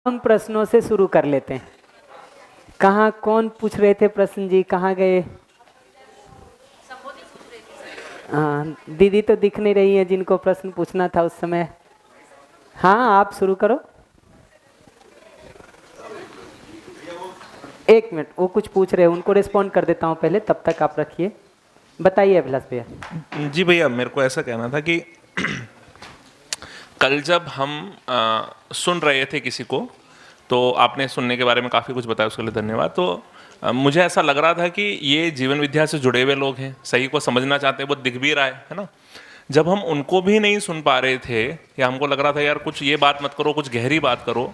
हम प्रश्नों से शुरू कर लेते हैं। कहाँ कौन पूछ रहे थे प्रश्न जी, कहाँ गए? हाँ, दीदी तो दिख नहीं रही है जिनको प्रश्न पूछना था उस समय। हाँ, आप शुरू करो। एक मिनट, वो कुछ पूछ रहे हैं, उनको रिस्पॉन्ड कर देता हूँ पहले, तब तक आप रखिए। बताइए अभिलाष भैया। जी भैया, मेरे को ऐसा कहना था कि कल जब हम सुन रहे थे किसी को, तो आपने सुनने के बारे में काफ़ी कुछ बताया, उसके लिए धन्यवाद। तो मुझे ऐसा लग रहा था कि ये जीवन विद्या से जुड़े हुए लोग हैं, सही को समझना चाहते हैं, वो दिख भी रहा है ना। जब हम उनको भी नहीं सुन पा रहे थे, या हमको लग रहा था यार कुछ ये बात मत करो, कुछ गहरी बात करो,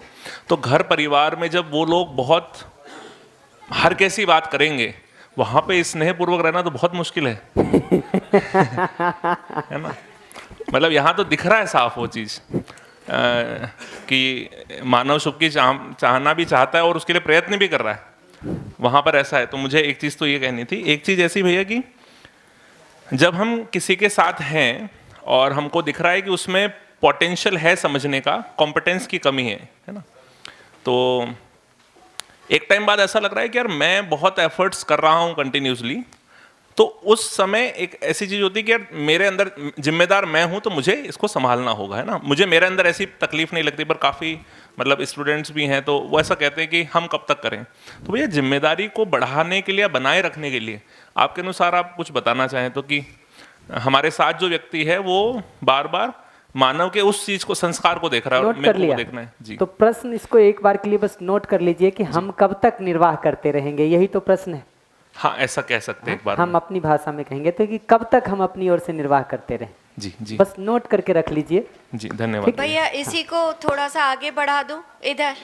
तो घर परिवार में जब वो लोग बहुत हर कैसी बात करेंगे, वहाँ पे स्नेहपूर्वक रहना तो बहुत मुश्किल है है ना। मतलब यहाँ तो दिख रहा है साफ वो चीज़ कि मानव सुख की चाहना भी चाहता है और उसके लिए प्रयत्न भी कर रहा है, वहाँ पर ऐसा है। तो मुझे एक चीज़ तो ये कहनी थी। एक चीज़ ऐसी भैया कि जब हम किसी के साथ हैं और हमको दिख रहा है कि उसमें पोटेंशियल है समझने का, कॉम्पिटेंस की कमी है ना, तो एक टाइम बाद ऐसा लग रहा है कि यार मैं बहुत एफर्ट्स कर रहा हूँ कंटिन्यूसली, तो उस समय एक ऐसी चीज़ होती है कि यार मेरे अंदर जिम्मेदार मैं हूँ, तो मुझे इसको संभालना होगा, है ना। मुझे मेरे अंदर ऐसी तकलीफ नहीं लगती, पर काफ़ी मतलब स्टूडेंट्स भी हैं तो वो ऐसा कहते हैं कि हम कब तक करें। तो भैया जिम्मेदारी को बढ़ाने के लिए, बनाए रखने के लिए आपके अनुसार आप कुछ बताना चाहें तो, कि हमारे साथ जो व्यक्ति है वो बार बार मानव के उस चीज़ को, संस्कार को देख रहा है और नोट कर मेरे को लिया वो देखना है जी। तो प्रश्न इसको एक बार के लिए बस नोट कर लीजिए कि हम कब तक निर्वाह करते रहेंगे, यही तो प्रश्न है। हाँ, ऐसा कह सकते हैं एक बार हम अपनी भाषा में कहेंगे तो कि कब तक हम अपनी ओर से निर्वाह करते रहें। जी जी बस नोट करके रख लीजिए जी, धन्यवाद भैया। इसी को थोड़ा सा आगे बढ़ा दूं, इधर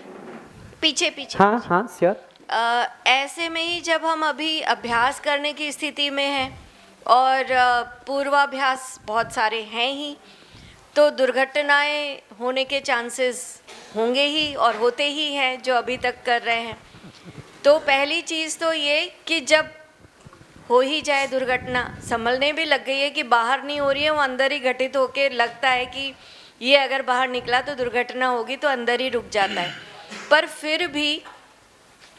पीछे पीछे। हाँ हाँ श्योर। ऐसे में ही जब हम अभी अभ्यास करने की स्थिति में हैं और पूर्वाभ्यास बहुत सारे हैं ही, तो दुर्घटनाएं होने के चांसेस होंगे ही और होते ही हैं जो अभी तक कर रहे हैं। तो पहली चीज़ तो ये कि जब हो ही जाए दुर्घटना, संभलने भी लग गई है कि बाहर नहीं हो रही है, वो अंदर ही घटित होके लगता है कि ये अगर बाहर निकला तो दुर्घटना होगी, तो अंदर ही रुक जाता है। पर फिर भी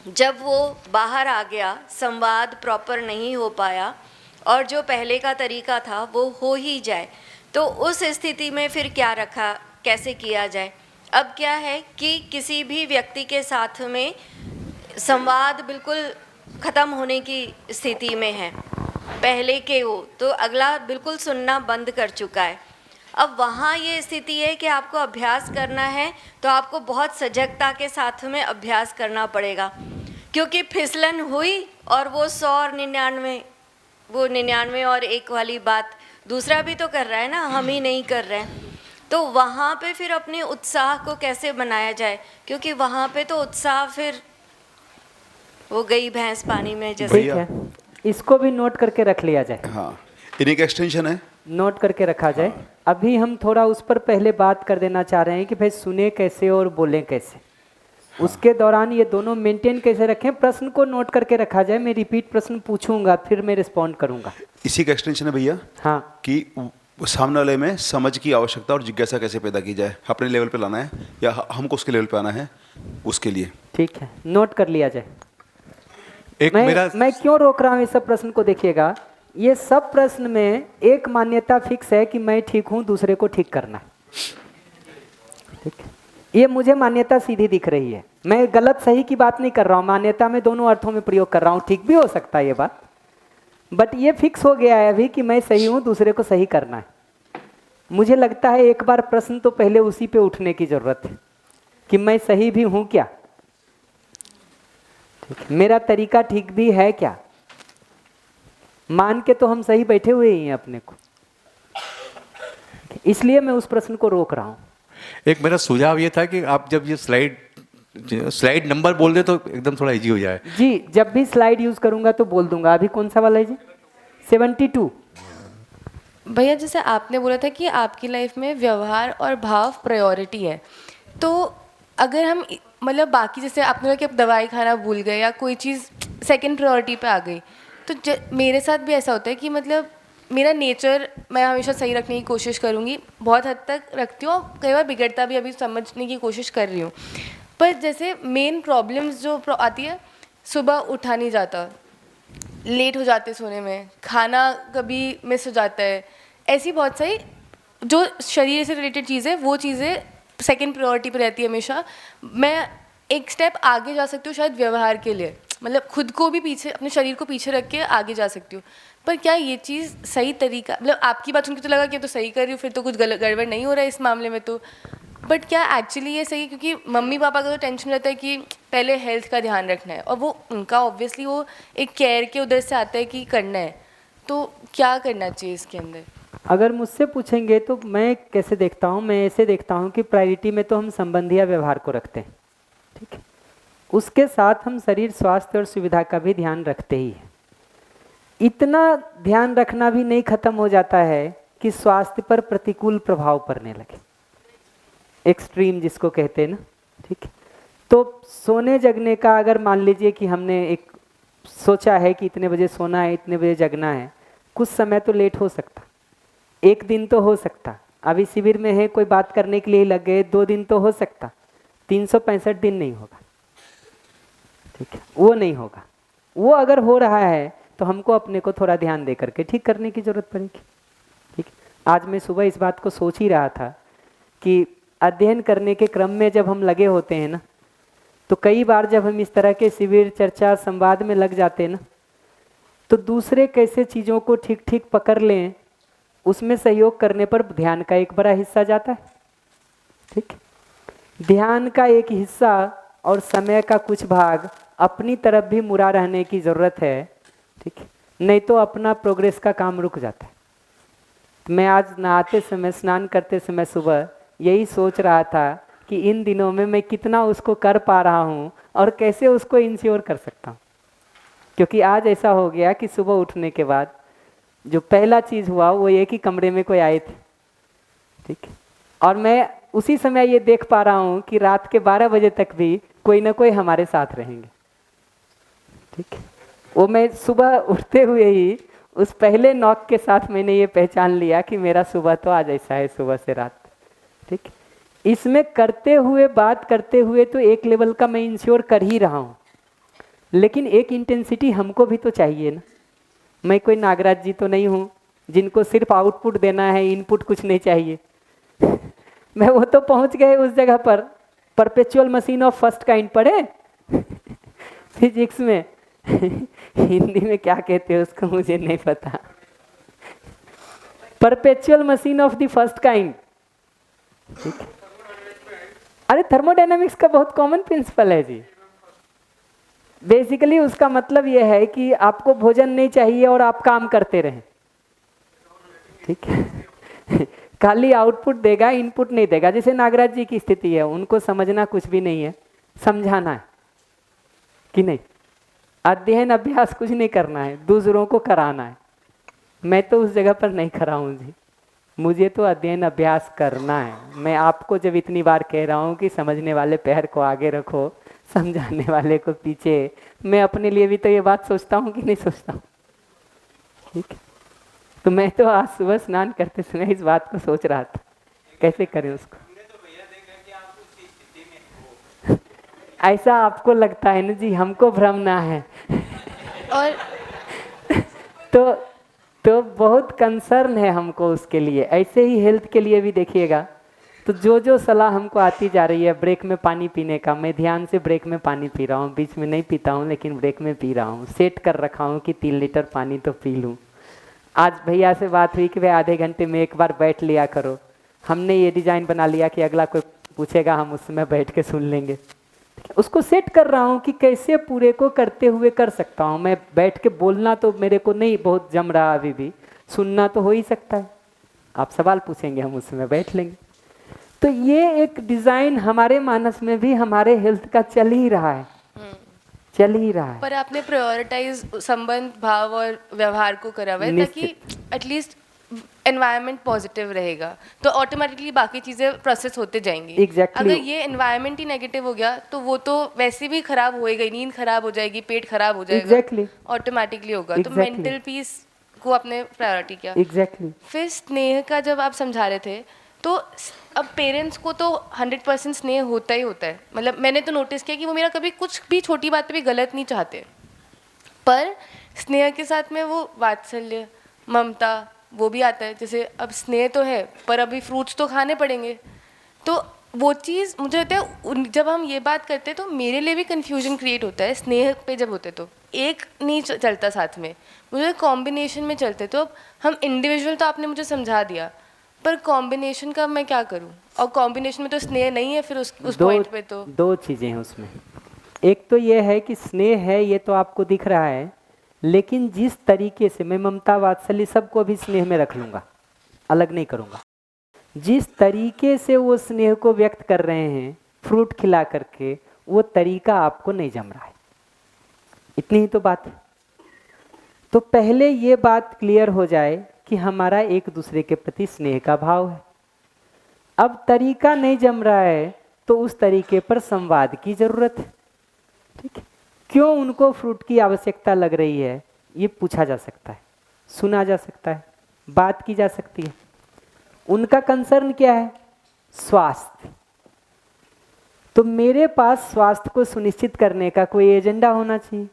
जब वो बाहर आ गया, संवाद प्रॉपर नहीं हो पाया और जो पहले का तरीका था वो हो ही जाए, तो उस स्थिति में फिर क्या रखा, कैसे किया जाए। अब क्या है कि किसी भी व्यक्ति के साथ में संवाद बिल्कुल ख़त्म होने की स्थिति में है, पहले के वो तो अगला बिल्कुल सुनना बंद कर चुका है। अब वहाँ ये स्थिति है कि आपको अभ्यास करना है तो आपको बहुत सजगता के साथ में अभ्यास करना पड़ेगा, क्योंकि फिसलन हुई और वो 100 और 99, वो 99 और 1 वाली बात दूसरा भी तो कर रहा है ना, हम ही नहीं कर रहे हैं। तो वहाँ पे फिर अपने उत्साह को कैसे बनाया जाए, क्योंकि वहाँ पे तो उत्साह फिर वो गई भैंस पानी में जैसे। ठीक है, इसको भी नोट करके रख लिया जाए। हाँ, इन्हीं का एक्सटेंशन है, नोट करके रखा जाए। अभी हम थोड़ा उस पर पहले बात कर देना चाह रहे हैं कि भाई सुने कैसे और बोलें कैसे। उसके दौरान ये दोनों मेंटेन कैसे रखें, प्रश्न को नोट करके रखा जाए। मैं रिपीट प्रश्न पूछूंगा, फिर मैं रिस्पॉन्ड करूंगा। इसी का एक्सटेंशन है भैया। हाँ, कि सामने वाले में समझ की आवश्यकता और जिज्ञासा कैसे पैदा की जाए, अपने लेवल पे लाना है या हमको उसके लेवल पे आना है, उसके लिए। ठीक है, नोट कर लिया जाए। एक मैं क्यों रोक रहा हूँ इस सब प्रश्न को, देखिएगा। ये सब प्रश्न में एक मान्यता फिक्स है कि मैं ठीक हूँ, दूसरे को ठीक करना है। ठीक है, ये मुझे मान्यता सीधी दिख रही है। मैं गलत सही की बात नहीं कर रहा हूँ, मान्यता में दोनों अर्थों में प्रयोग कर रहा हूँ। ठीक भी हो सकता है ये बात, बट ये फिक्स हो गया है अभी कि मैं सही हूँ, दूसरे को सही करना है। मुझे लगता है एक बार प्रश्न तो पहले उसी पे उठने की जरूरत है कि मैं सही भी हूँ क्या, मेरा तरीका ठीक भी है क्या। मान के तो हम सही बैठे हुए ही हैं अपने को, इसलिए मैं उस प्रश्न को रोक रहा हूँ। एक मेरा सुझाव ये था कि आप जब ये स्लाइड नंबर बोल दे तो एकदम थोड़ा इजी हो जाए। जी, जब भी स्लाइड यूज करूंगा तो बोल दूंगा। अभी कौन सा वाला है जी? 72। भैया, जैसे आपने बोला था कि आपकी लाइफ में व्यवहार और भाव प्रायोरिटी है, तो अगर हम मतलब बाकी, जैसे आपने बोला कि आप दवाई खाना भूल गए या कोई चीज़ सेकंड प्रायोरिटी पे आ गई, तो मेरे साथ भी ऐसा होता है कि मतलब मेरा नेचर मैं हमेशा सही रखने की कोशिश करूँगी, बहुत हद तक रखती हूँ, कई बार बिगड़ता भी, अभी समझने की कोशिश कर रही हूँ। पर जैसे मेन प्रॉब्लम्स जो आती है, सुबह उठा नहीं जाता, लेट हो जाते सोने में, खाना कभी मिस हो जाता है, ऐसी बहुत सारी जो शरीर से रिलेटेड चीज़ें, वो चीज़ें सेकंड प्रायोरिटी पे रहती है हमेशा। मैं एक स्टेप आगे जा सकती हूँ शायद व्यवहार के लिए, मतलब खुद को भी पीछे, अपने शरीर को पीछे रख के आगे जा सकती हूँ। पर क्या ये चीज़ सही तरीका, मतलब आपकी बात सुन के तो लगा कि तो सही कर रही हूँ, फिर तो कुछ गड़बड़ नहीं हो रहा है इस मामले में तो, बट क्या एक्चुअली ये सही है? क्योंकि मम्मी पापा का तो टेंशन रहता है कि पहले हेल्थ का ध्यान रखना है, और वो उनका ऑब्वियसली वो एक केयर के उधर से आता है कि करना है, तो क्या करना चाहिए इसके अंदर? अगर मुझसे पूछेंगे तो मैं कैसे देखता हूँ, मैं ऐसे देखता हूँ कि प्रायोरिटी में तो हम संबंधी या व्यवहार को रखते हैं, ठीक है, उसके साथ हम शरीर स्वास्थ्य और सुविधा का भी ध्यान रखते ही हैं। इतना ध्यान रखना भी नहीं खत्म हो जाता है कि स्वास्थ्य पर प्रतिकूल प्रभाव पड़ने लगे, एक्सट्रीम जिसको कहते हैं ना, ठीक है। तो सोने जगने का अगर मान लीजिए कि हमने एक सोचा है कि इतने बजे सोना है, इतने बजे जगना है, कुछ समय तो लेट हो सकता, एक दिन तो हो सकता, अभी शिविर में है कोई बात करने के लिए लग गए 2 दिन तो हो सकता, 365 दिन नहीं होगा, ठीक है, वो नहीं होगा। वो अगर हो रहा है तो हमको अपने को थोड़ा ध्यान दे करके ठीक करने की ज़रूरत पड़ेगी, ठीक। आज मैं सुबह इस बात को सोच ही रहा था कि अध्ययन करने के क्रम में जब हम लगे होते हैं ना, तो कई बार जब हम इस तरह के शिविर चर्चा संवाद में लग जाते हैं ना, तो दूसरे कैसे चीज़ों को ठीक ठीक पकड़ लें, उसमें सहयोग करने पर ध्यान का एक बड़ा हिस्सा जाता है, ठीक। ध्यान का एक हिस्सा और समय का कुछ भाग अपनी तरफ भी मुड़ा रहने की ज़रूरत है, ठीक, नहीं तो अपना प्रोग्रेस का काम रुक जाता है। मैं आज नहाते समय, स्नान करते समय सुबह यही सोच रहा था कि इन दिनों में मैं कितना उसको कर पा रहा हूँ और कैसे उसको इंश्योर कर सकता हूँ, क्योंकि आज ऐसा हो गया कि सुबह उठने के बाद जो पहला चीज़ हुआ वो ये कि कमरे में कोई आए थे, ठीक, और मैं उसी समय ये देख पा रहा हूँ कि रात के 12 बजे तक भी कोई ना कोई हमारे साथ रहेंगे, ठीक। वो मैं सुबह उठते हुए ही उस पहले नॉक के साथ मैंने ये पहचान लिया कि मेरा सुबह तो आज ऐसा है, सुबह से रात, ठीक। इसमें करते हुए, बात करते हुए तो एक लेवल का मैं इंश्योर कर ही रहा हूँ, लेकिन एक इंटेंसिटी हमको भी तो चाहिए ना। मैं कोई नागराज जी तो नहीं हूँ जिनको सिर्फ आउटपुट देना है, इनपुट कुछ नहीं चाहिए। मैं वो तो पहुँच गए उस जगह पर, perpetual machine of first kind पढ़े फिजिक्स में हिंदी में क्या कहते हैं उसको मुझे नहीं पता, perpetual machine of the first kind, ठीक। अरे थर्मोडायनामिक्स का बहुत कॉमन प्रिंसिपल है जी। बेसिकली उसका मतलब यह है कि आपको भोजन नहीं चाहिए और आप काम करते रहें, ठीक है। खाली आउटपुट देगा, इनपुट नहीं देगा। जैसे नागराज जी की स्थिति है, उनको समझना कुछ भी नहीं है, समझाना है कि नहीं, अध्ययन अभ्यास कुछ नहीं करना है, दूसरों को कराना है। मैं तो उस जगह पर नहीं खड़ा हूँ जी, मुझे तो अध्ययन अभ्यास करना है। मैं आपको जब इतनी बार कह रहा हूँ कि समझने वाले पैर को आगे रखो, समझाने वाले को पीछे, मैं अपने लिए भी तो ये बात सोचता हूँ कि नहीं सोचता हूँ, ठीक है। तो मैं तो आज सुबह स्नान करते समय इस बात को सोच रहा था कैसे करें उसको। ऐसा आपको लगता है ना जी, हमको भ्रम ना है। और तो बहुत कंसर्न है हमको उसके लिए। ऐसे ही हेल्थ के लिए भी देखिएगा, तो जो सलाह हमको आती जा रही है, ब्रेक में पानी पीने का, मैं ध्यान से ब्रेक में पानी पी रहा हूँ, बीच में नहीं पीता हूँ लेकिन ब्रेक में पी रहा हूँ, सेट कर रखा हूँ कि 3 लीटर पानी तो पी लूँ। आज भैया से बात हुई कि भाई आधे घंटे में एक बार बैठ लिया करो। हमने ये डिज़ाइन बना लिया कि अगला कोई पूछेगा हम उस समय बैठ के सुन लेंगे। उसको सेट कर रहा हूँ कि कैसे पूरे को करते हुए कर सकता हूँ। मैं बैठ के बोलना तो मेरे को नहीं बहुत जम रहा, अभी भी सुनना तो हो ही सकता है। आप सवाल पूछेंगे हम उस समय बैठ लेंगे। तो ये एक डिज़ाइन हमारे मानस में भी हमारे हेल्थ का चल ही रहा है, चल ही रहा है। पर आपने प्रायोरिटाइज संबंध, भाव और व्यवहार को करा हुआ है ताकि एटलीस्ट एनवायरनमेंट पॉजिटिव रहेगा, तो ऑटोमेटिकली बाकी चीज़ें प्रोसेस होते जाएंगी। Exactly. अगर ये एनवायरनमेंट ही नेगेटिव हो गया तो वो तो वैसे भी खराब होएगा, नींद खराब हो जाएगी, पेट खराब हो जाएगा, Exactly. ऑटोमेटिकली होगा। तो Exactly. मेंटल पीस को आपने प्रायोरिटी किया। एग्जैक्टली। फिर स्नेह का जब आप समझा रहे थे तो अब पेरेंट्स को तो 100% स्नेह होता ही होता है, मतलब मैंने तो नोटिस किया कि वो मेरा कभी कुछ भी छोटी बात पे भी गलत नहीं चाहते, पर स्नेह के साथ में वो वात्सल्य, ममता वो भी आता है। जैसे अब स्नेह तो है पर अभी फ्रूट्स तो खाने पड़ेंगे, तो वो चीज़ मुझे लगता है जब हम ये बात करते हैं तो मेरे लिए भी कन्फ्यूजन क्रिएट होता है। स्नेह पे जब होते तो एक नहीं चलता साथ में, मुझे कॉम्बिनेशन में चलते। तो अब हम इंडिविजुअल तो आपने मुझे समझा दिया, पर कॉम्बिनेशन का मैं क्या करूं? और कॉम्बिनेशन में तो स्नेह नहीं है फिर उस पॉइंट पे तो दो चीज़ें हैं उसमें। एक तो ये है कि स्नेह है, ये तो आपको दिख रहा है, लेकिन जिस तरीके से मैं ममता वात्सल्य सबको भी स्नेह में रख लूँगा, अलग नहीं करूँगा। जिस तरीके से वो स्नेह को व्यक्त कर रहे हैं फ्रूट खिला करके, वो तरीका आपको नहीं जम रहा है। इतनी ही तो बात है। तो पहले ये बात क्लियर हो जाए कि हमारा एक दूसरे के प्रति स्नेह का भाव है। अब तरीका नहीं जम रहा है तो उस तरीके पर संवाद की जरूरत है। ठीक है, क्यों उनको फ्रूट की आवश्यकता लग रही है ये पूछा जा सकता है, सुना जा सकता है, बात की जा सकती है। उनका कंसर्न क्या है? स्वास्थ्य। तो मेरे पास स्वास्थ्य को सुनिश्चित करने का कोई एजेंडा होना चाहिए,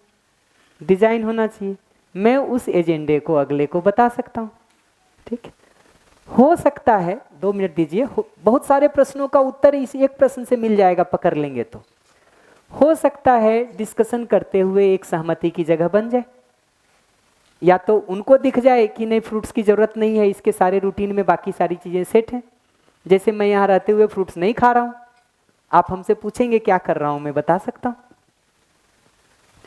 डिजाइन होना चाहिए। मैं उस एजेंडे को अगले को बता सकता हूँ। ठीक है, हो सकता है 2 मिनट दीजिए, बहुत सारे प्रश्नों का उत्तर इस एक प्रश्न से मिल जाएगा, पकड़ लेंगे तो। हो सकता है डिस्कशन करते हुए एक सहमति की जगह बन जाए, या तो उनको दिख जाए कि नहीं फ्रूट्स की ज़रूरत नहीं है, इसके सारे रूटीन में बाकी सारी चीज़ें सेट हैं। जैसे मैं यहाँ रहते हुए फ्रूट्स नहीं खा रहा हूँ, आप हमसे पूछेंगे क्या कर रहा हूँ, मैं बता सकता हूँ।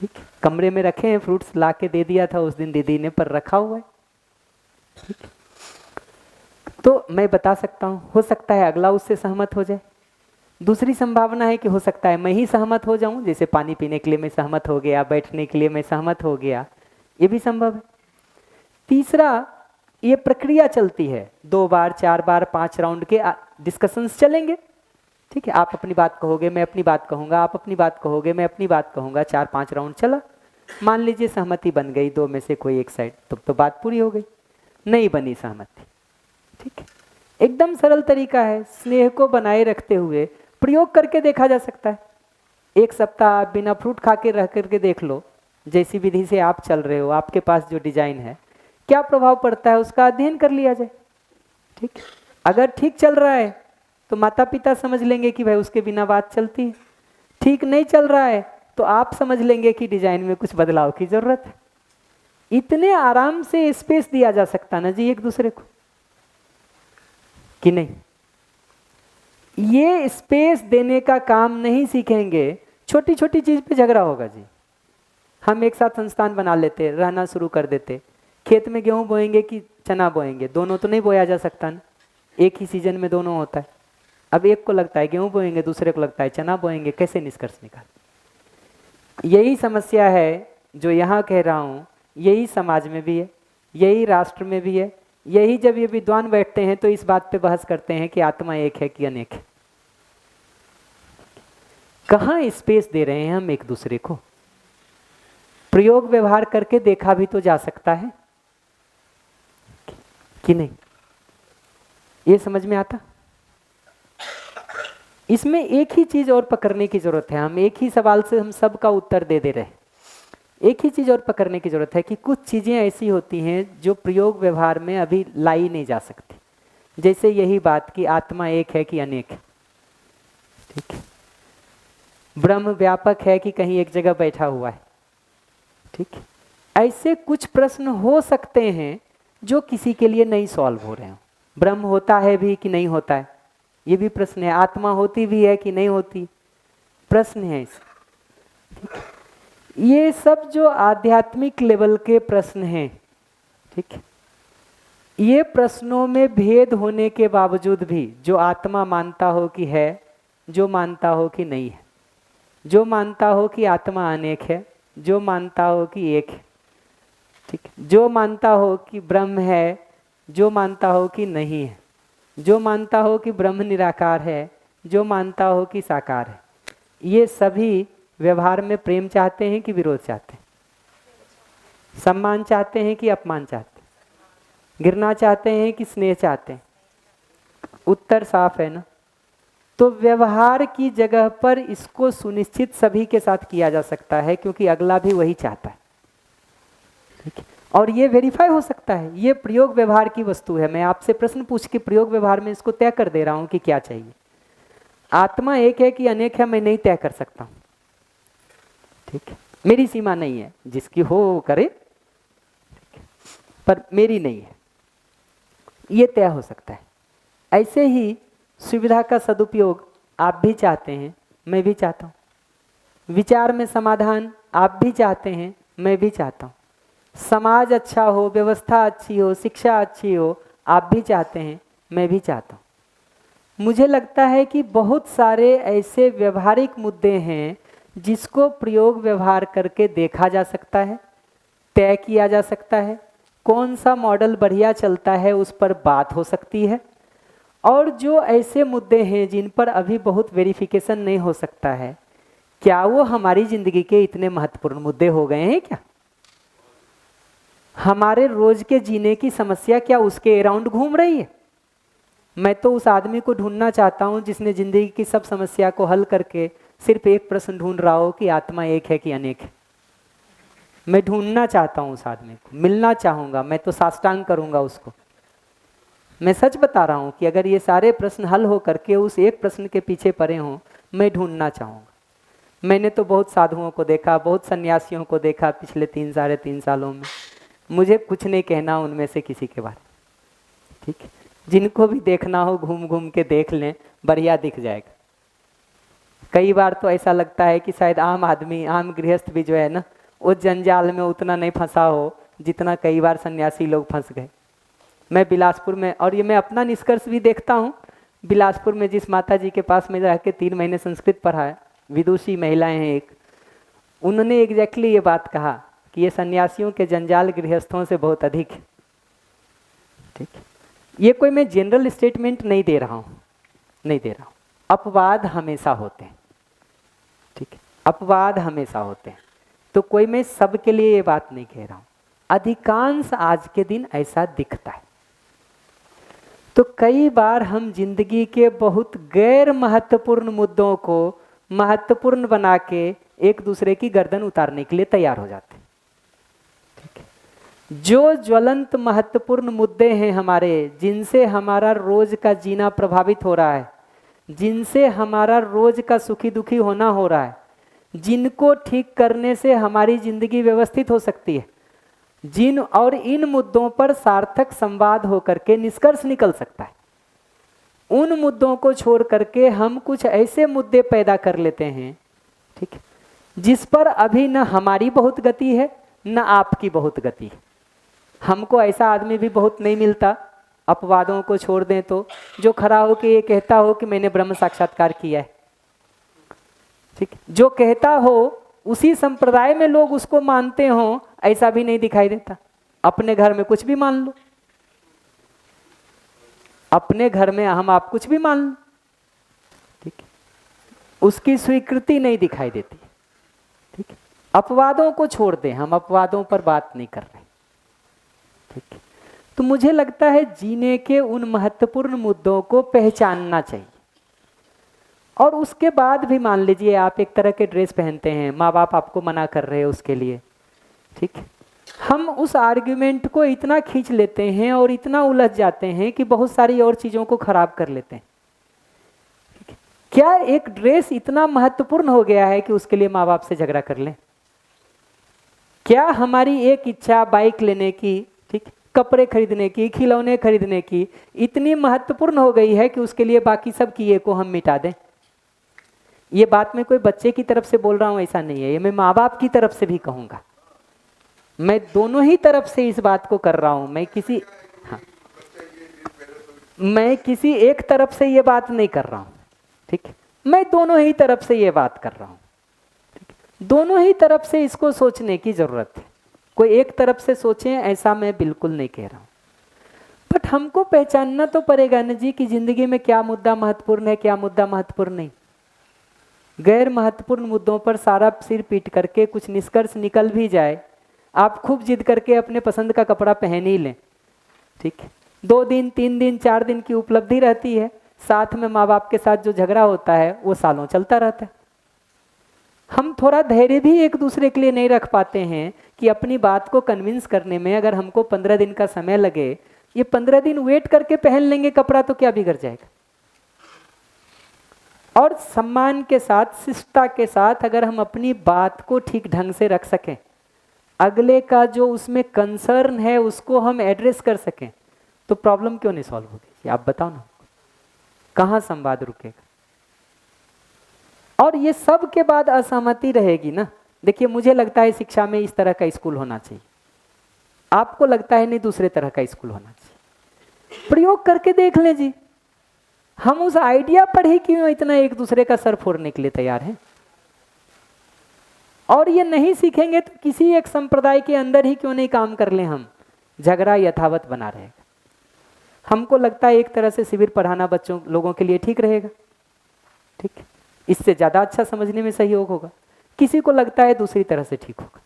ठीक है, कमरे में रखे हैं फ्रूट्स, ला के दे दिया था उस दिन दीदी ने, पर रखा हुआ है। ठीक है, तो मैं बता सकता हूँ। हो सकता है अगला उससे सहमत हो जाए। दूसरी संभावना है कि हो सकता है मैं ही सहमत हो जाऊं, जैसे पानी पीने के लिए मैं सहमत हो गया, बैठने के लिए मैं सहमत हो गया, ये भी संभव है। तीसरा, ये प्रक्रिया चलती है, 2 बार 4 बार 5 राउंड के डिस्कशंस चलेंगे। ठीक है, आप अपनी बात कहोगे, मैं अपनी बात कहूँगा, आप अपनी बात कहोगे, मैं अपनी बात कहूँगा, 4-5 राउंड चला। मान लीजिए सहमति बन गई 2 में से कोई एक साइड, तो बात पूरी हो गई। नहीं बनी सहमति, ठीक है, एकदम सरल तरीका है। स्नेह को बनाए रखते हुए प्रयोग करके देखा जा सकता है। 1 सप्ताह बिना फ्रूट खा के रह करके देख लो, जैसी विधि से आप चल रहे हो, आपके पास जो डिजाइन है, क्या प्रभाव पड़ता है उसका अध्ययन कर लिया जाए। ठीक, अगर ठीक चल रहा है तो माता पिता समझ लेंगे कि भाई उसके बिना बात चलती है। ठीक नहीं चल रहा है तो आप समझ लेंगे कि डिजाइन में कुछ बदलाव की जरूरत है। इतने आराम से स्पेस दिया जा सकता ना जी एक दूसरे को, कि नहीं? ये स्पेस देने का काम नहीं सीखेंगे, छोटी छोटी चीज पे झगड़ा होगा जी। हम एक साथ संस्थान बना लेते, रहना शुरू कर देते, खेत में गेहूं बोएंगे कि चना बोएंगे, दोनों तो नहीं बोया जा सकता ना, एक ही सीजन में दोनों होता है। अब एक को लगता है गेहूं बोएंगे, दूसरे को लगता है चना बोएंगे, कैसे निष्कर्ष निकाल? यही समस्या है जो यहाँ कह रहा हूँ, यही समाज में भी है, यही राष्ट्र में भी है। यही जब ये विद्वान बैठते हैं तो इस बात पे बहस करते हैं कि आत्मा एक है कि अनेक है। कहाँ स्पेस दे रहे हैं हम एक दूसरे को? प्रयोग व्यवहार करके देखा भी तो जा सकता है कि नहीं? ये समझ में आता? इसमें एक ही चीज और पकड़ने की जरूरत है। हम एक ही सवाल से हम सबका उत्तर दे रहे हैं। एक ही चीज और पकड़ने की जरूरत है कि कुछ चीजें ऐसी होती हैं जो प्रयोग व्यवहार में अभी लाई नहीं जा सकती। जैसे यही बात कि आत्मा एक है कि अनेक है। ठीक है, ब्रह्म व्यापक है कि कहीं एक जगह बैठा हुआ है। ठीक है, ऐसे कुछ प्रश्न हो सकते हैं जो किसी के लिए नहीं सॉल्व हो रहे हो। ब्रह्म होता है भी कि नहीं होता है, ये भी प्रश्न है। आत्मा होती भी है कि नहीं होती, प्रश्न है इस। ठीक है, ये सब जो आध्यात्मिक लेवल के प्रश्न हैं, ठीक है, ये प्रश्नों में भेद होने के बावजूद भी जो आत्मा मानता हो कि है, जो मानता हो कि नहीं है, जो मानता हो कि आत्मा अनेक है, जो मानता हो कि एक है, ठीक है, जो मानता हो कि ब्रह्म है, जो मानता हो कि नहीं है, जो मानता हो कि ब्रह्म निराकार है, जो मानता हो कि साकार है, ये सभी व्यवहार में प्रेम चाहते हैं कि विरोध चाहते हैं? सम्मान चाहते हैं कि अपमान चाहते हैं? घृणा चाहते हैं कि स्नेह चाहते हैं? उत्तर साफ है ना। तो व्यवहार की जगह पर इसको सुनिश्चित सभी के साथ किया जा सकता है, क्योंकि अगला भी वही चाहता है, ठीक है। और ये वेरीफाई हो सकता है, ये प्रयोग व्यवहार की वस्तु है। मैं आपसे प्रश्न पूछ के प्रयोग व्यवहार में इसको तय कर दे रहा हूं कि क्या चाहिए। आत्मा एक है कि अनेक है, मैं नहीं तय कर सकता हूं, ठीक है। मेरी सीमा नहीं है, जिसकी हो वो करे, पर मेरी नहीं है, ये तय हो सकता है। ऐसे ही सुविधा का सदुपयोग आप भी चाहते हैं, मैं भी चाहता हूँ। विचार में समाधान आप भी चाहते हैं, मैं भी चाहता हूँ। समाज अच्छा हो, व्यवस्था अच्छी हो, शिक्षा अच्छी हो, आप भी चाहते हैं, मैं भी चाहता हूँ। मुझे लगता है कि बहुत सारे ऐसे व्यवहारिक मुद्दे हैं जिसको प्रयोग व्यवहार करके देखा जा सकता है, तय किया जा सकता है। कौन सा मॉडल बढ़िया चलता है उस पर बात हो सकती है। और जो ऐसे मुद्दे हैं जिन पर अभी बहुत वेरिफिकेशन नहीं हो सकता है, क्या वो हमारी ज़िंदगी के इतने महत्वपूर्ण मुद्दे हो गए हैं क्या? हमारे रोज के जीने की समस्या क्या उसके अराउंड घूम रही है? मैं तो उस आदमी को ढूंढना चाहता हूं जिसने ज़िंदगी की सब समस्या को हल करके सिर्फ एक प्रश्न ढूंढ रहा हो कि आत्मा एक है कि अनेक है। मैं ढूंढना चाहता हूं उस आदमी को, मिलना चाहूँगा, मैं तो साष्टांग करूँगा उसको। मैं सच बता रहा हूँ कि अगर ये सारे प्रश्न हल हो करके उस एक प्रश्न के पीछे पड़े हों, मैं ढूंढना चाहूँगा। मैंने तो बहुत साधुओं को देखा, बहुत सन्यासियों को देखा पिछले 3-3.5 सालों में। मुझे कुछ नहीं कहना उनमें से किसी के बारे, ठीक है। जिनको भी देखना हो घूम घूम के देख लें, बढ़िया दिख जाएगा। कई बार तो ऐसा लगता है कि शायद आम आदमी, आम गृहस्थ भी जो है ना, वो जंजाल में उतना नहीं फंसा हो जितना कई बार सन्यासी लोग फंस गए। मैं बिलासपुर में, और ये मैं अपना निष्कर्ष भी देखता हूँ, बिलासपुर में जिस माता जी के पास में रह के 3 महीने संस्कृत पढ़ा है, विदुषी महिलाएं हैं एक, उन्होंने एग्जैक्टली ये बात कहा कि ये सन्यासियों के जंजाल गृहस्थों से बहुत अधिक है, ठीक है। ये कोई मैं जनरल स्टेटमेंट नहीं दे रहा हूँ, नहीं दे रहा हूँ। अपवाद हमेशा होते हैं, ठीक है, अपवाद हमेशा होते हैं। तो कोई मैं सबके लिए ये बात नहीं कह रहा हूँ, अधिकांश आज के दिन ऐसा दिखता है। तो कई बार हम जिंदगी के बहुत गैर महत्वपूर्ण मुद्दों को महत्वपूर्ण बना के एक दूसरे की गर्दन उतारने के लिए तैयार हो जाते हैं, ठीक है। जो ज्वलंत महत्वपूर्ण मुद्दे हैं हमारे, जिनसे हमारा रोज का जीना प्रभावित हो रहा है, जिनसे हमारा रोज का सुखी दुखी होना हो रहा है, जिनको ठीक करने से हमारी जिंदगी व्यवस्थित हो सकती है, जिन और इन मुद्दों पर सार्थक संवाद होकर के निष्कर्ष निकल सकता है, उन मुद्दों को छोड़ करके हम कुछ ऐसे मुद्दे पैदा कर लेते हैं, ठीक है, जिस पर अभी न हमारी बहुत गति है न आपकी बहुत गति है। हमको ऐसा आदमी भी बहुत नहीं मिलता, अपवादों को छोड़ दें तो, जो खड़ा हो के ये कहता हो कि मैंने ब्रह्म साक्षात्कार किया है, ठीक। जो कहता हो उसी संप्रदाय में लोग उसको मानते हों, ऐसा भी नहीं दिखाई देता। अपने घर में कुछ भी मान लो, अपने घर में हम आप कुछ भी मान लो, ठीक है, उसकी स्वीकृति नहीं दिखाई देती, ठीक है। अपवादों को छोड़ दें, हम अपवादों पर बात नहीं कर रहे, ठीक है। तो मुझे लगता है जीने के उन महत्वपूर्ण मुद्दों को पहचानना चाहिए। और उसके बाद भी मान लीजिए आप एक तरह के ड्रेस पहनते हैं, माँ बाप आपको मना कर रहे हैं उसके लिए, ठीक है। हम उस आर्ग्यूमेंट को इतना खींच लेते हैं और इतना उलझ जाते हैं कि बहुत सारी और चीज़ों को खराब कर लेते हैं, ठीक है। क्या एक ड्रेस इतना महत्वपूर्ण हो गया है कि उसके लिए माँ बाप से झगड़ा कर लें? क्या हमारी एक इच्छा बाइक लेने की, ठीक, कपड़े खरीदने की, खिलौने खरीदने की इतनी महत्वपूर्ण हो गई है कि उसके लिए बाकी सब किए को हम मिटा दें? ये बात मैं कोई बच्चे की तरफ से बोल रहा हूँ ऐसा नहीं है, ये मैं माँ बाप की तरफ से भी कहूँगा। मैं दोनों ही तरफ से इस बात को कर रहा हूँ। मैं किसी एक तरफ से ये बात नहीं कर रहा हूँ, ठीक है। मैं दोनों ही तरफ से ये बात कर रहा हूँ, ठीक है। दोनों ही तरफ से इसको सोचने की जरूरत है। कोई एक तरफ से सोचें ऐसा मैं बिल्कुल नहीं कह रहा हूँ, बट हमको पहचानना तो पड़ेगा ना जी कि जिंदगी में क्या मुद्दा महत्वपूर्ण है, क्या मुद्दा महत्वपूर्ण नहीं। गैर महत्वपूर्ण मुद्दों पर सारा सिर पीट करके कुछ निष्कर्ष निकल भी जाए, आप खूब जिद करके अपने पसंद का कपड़ा पहन ही लें, ठीक है, 2 दिन 3 दिन 4 दिन की उपलब्धि रहती है, साथ में माँ बाप के साथ जो झगड़ा होता है वो सालों चलता रहता है। हम थोड़ा धैर्य भी एक दूसरे के लिए नहीं रख पाते हैं कि अपनी बात को कन्विंस करने में अगर हमको 15 दिन का समय लगे, ये 15 दिन वेट करके पहन लेंगे कपड़ा तो क्या बिगड़ जाएगा। और सम्मान के साथ, शिष्टता के साथ अगर हम अपनी बात को ठीक ढंग से रख सकें, अगले का जो उसमें कंसर्न है उसको हम एड्रेस कर सकें, तो प्रॉब्लम क्यों नहीं सॉल्व होगी? आप बताओ ना, कहाँ संवाद रुकेगा? और ये सब के बाद असहमति रहेगी ना। देखिए, मुझे लगता है शिक्षा में इस तरह का स्कूल होना चाहिए, आपको लगता है नहीं दूसरे तरह का स्कूल होना चाहिए। प्रयोग करके देख लें जी, हम उस आइडिया पर ही क्यों इतना एक दूसरे का सर फोड़ने के लिए तैयार हैं? और ये नहीं सीखेंगे तो किसी एक संप्रदाय के अंदर ही क्यों नहीं काम कर लें हम, झगड़ा यथावत बना रहेगा। हमको लगता है एक तरह से शिविर पढ़ाना बच्चों लोगों के लिए ठीक रहेगा, ठीक है, इससे ज़्यादा अच्छा समझने में सहयोग होगा। किसी को लगता है दूसरी तरह से ठीक होगा।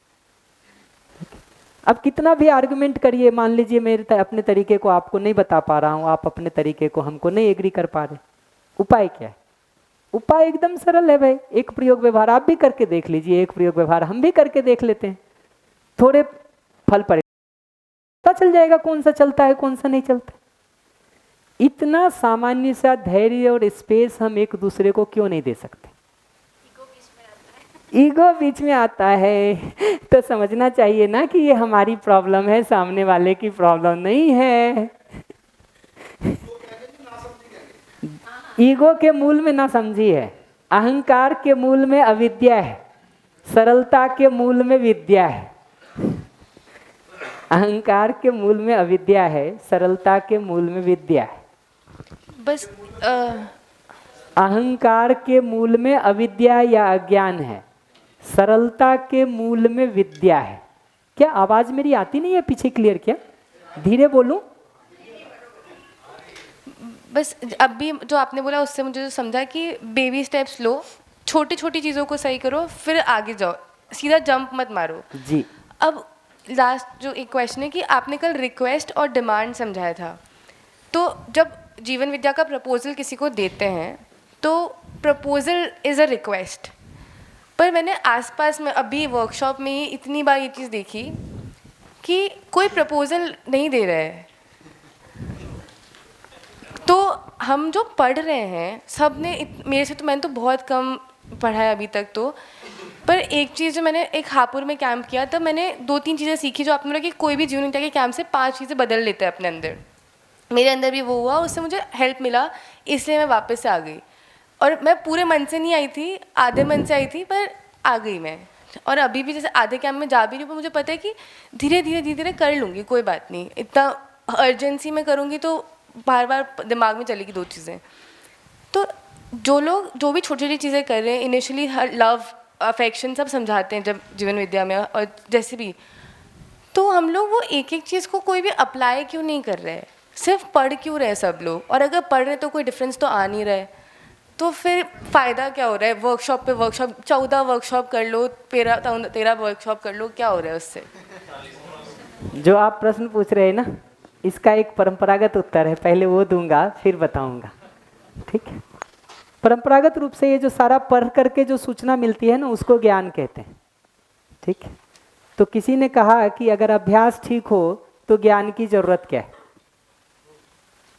अब कितना भी आर्गुमेंट करिए, मान लीजिए मेरे अपने तरीके को आपको नहीं बता पा रहा हूँ, आप अपने तरीके को हमको नहीं एग्री कर पा रहे, उपाय क्या है? उपाय एकदम सरल है भाई, एक प्रयोग व्यवहार आप भी करके देख लीजिए, एक प्रयोग व्यवहार हम भी करके देख लेते हैं, थोड़े फल पड़े पता चल जाएगा कौन सा चलता है कौन सा नहीं चलता। इतना सामान्य सा धैर्य और स्पेस हम एक दूसरे को क्यों नहीं दे सकते? ईगो बीच में आता है तो समझना चाहिए ना कि ये हमारी प्रॉब्लम है, सामने वाले की प्रॉब्लम नहीं है। ईगो के मूल में ना समझी है, अहंकार के मूल में अविद्या है, सरलता के मूल में विद्या है। अहंकार के मूल में अविद्या है, सरलता के मूल में विद्या है। बस अहंकार के मूल में अविद्या या अज्ञान है, सरलता के मूल में विद्या है। क्या आवाज मेरी आती नहीं है पीछे क्लियर? क्या धीरे बोलूं? बस अभी जो आपने बोला उससे मुझे जो समझा कि बेबी स्टेप्स लो, छोटी छोटी चीज़ों को सही करो, फिर आगे जाओ, सीधा जंप मत मारो जी। अब लास्ट जो एक क्वेश्चन है कि आपने कल रिक्वेस्ट और डिमांड समझाया था, तो जब जीवन विद्या का प्रपोजल किसी को देते हैं तो प्रपोजल इज़ अ रिक्वेस्ट, पर मैंने आसपास में अभी वर्कशॉप में ही इतनी बार ये चीज़ देखी कि कोई प्रपोजल नहीं दे रहा है। तो हम जो पढ़ रहे हैं सब ने मेरे से तो मैंने तो बहुत कम पढ़ा है अभी तक तो, पर एक चीज़ जो मैंने एक हापुड़ में कैंप किया तब मैंने 2-3 चीज़ें सीखी जो आपने बोला कि कोई भी जीवन विद्या के कैंप से 5 चीज़ें बदल लेते हैं अपने अंदर। मेरे अंदर भी वो हुआ, उससे मुझे हेल्प मिला, इसलिए मैं वापस से आ गई। और मैं पूरे मन से नहीं आई थी, आधे मन से आई थी, पर आ गई मैं। और अभी भी जैसे आधे कैंप में जा भी रही हूँ, पर मुझे पता है कि धीरे धीरे कर लूँगी, कोई बात नहीं, इतना अर्जेंसी में करूँगी तो बार बार दिमाग में चलेगी 2 चीज़ें। तो जो लोग जो भी छोटी छोटी चीज़ें कर रहे हैं, इनिशियली हर लव अफेक्शन सब समझाते हैं जब जीवन विद्या में, और जैसे भी, तो हम लोग वो एक एक चीज़ को कोई भी अप्लाई क्यों नहीं कर रहे हैं? सिर्फ पढ़ क्यों रहे सब लोग? और अगर पढ़ रहे तो कोई डिफरेंस तो आ नहीं रहा है, तो फिर फ़ायदा क्या हो रहा है? वर्कशॉप पे वर्कशॉप 14 वर्कशॉप कर लो, 13 वर्कशॉप कर लो, क्या हो रहा है उससे? जो आप प्रश्न पूछ रहे हैं ना, इसका एक परंपरागत उत्तर है, पहले वो दूंगा फिर बताऊंगा, ठीक है? परंपरागत रूप से ये जो सारा पढ़ करके जो सूचना मिलती है ना, उसको ज्ञान कहते हैं, ठीक है? तो किसी ने कहा कि अगर अभ्यास ठीक हो तो ज्ञान की जरूरत क्या है?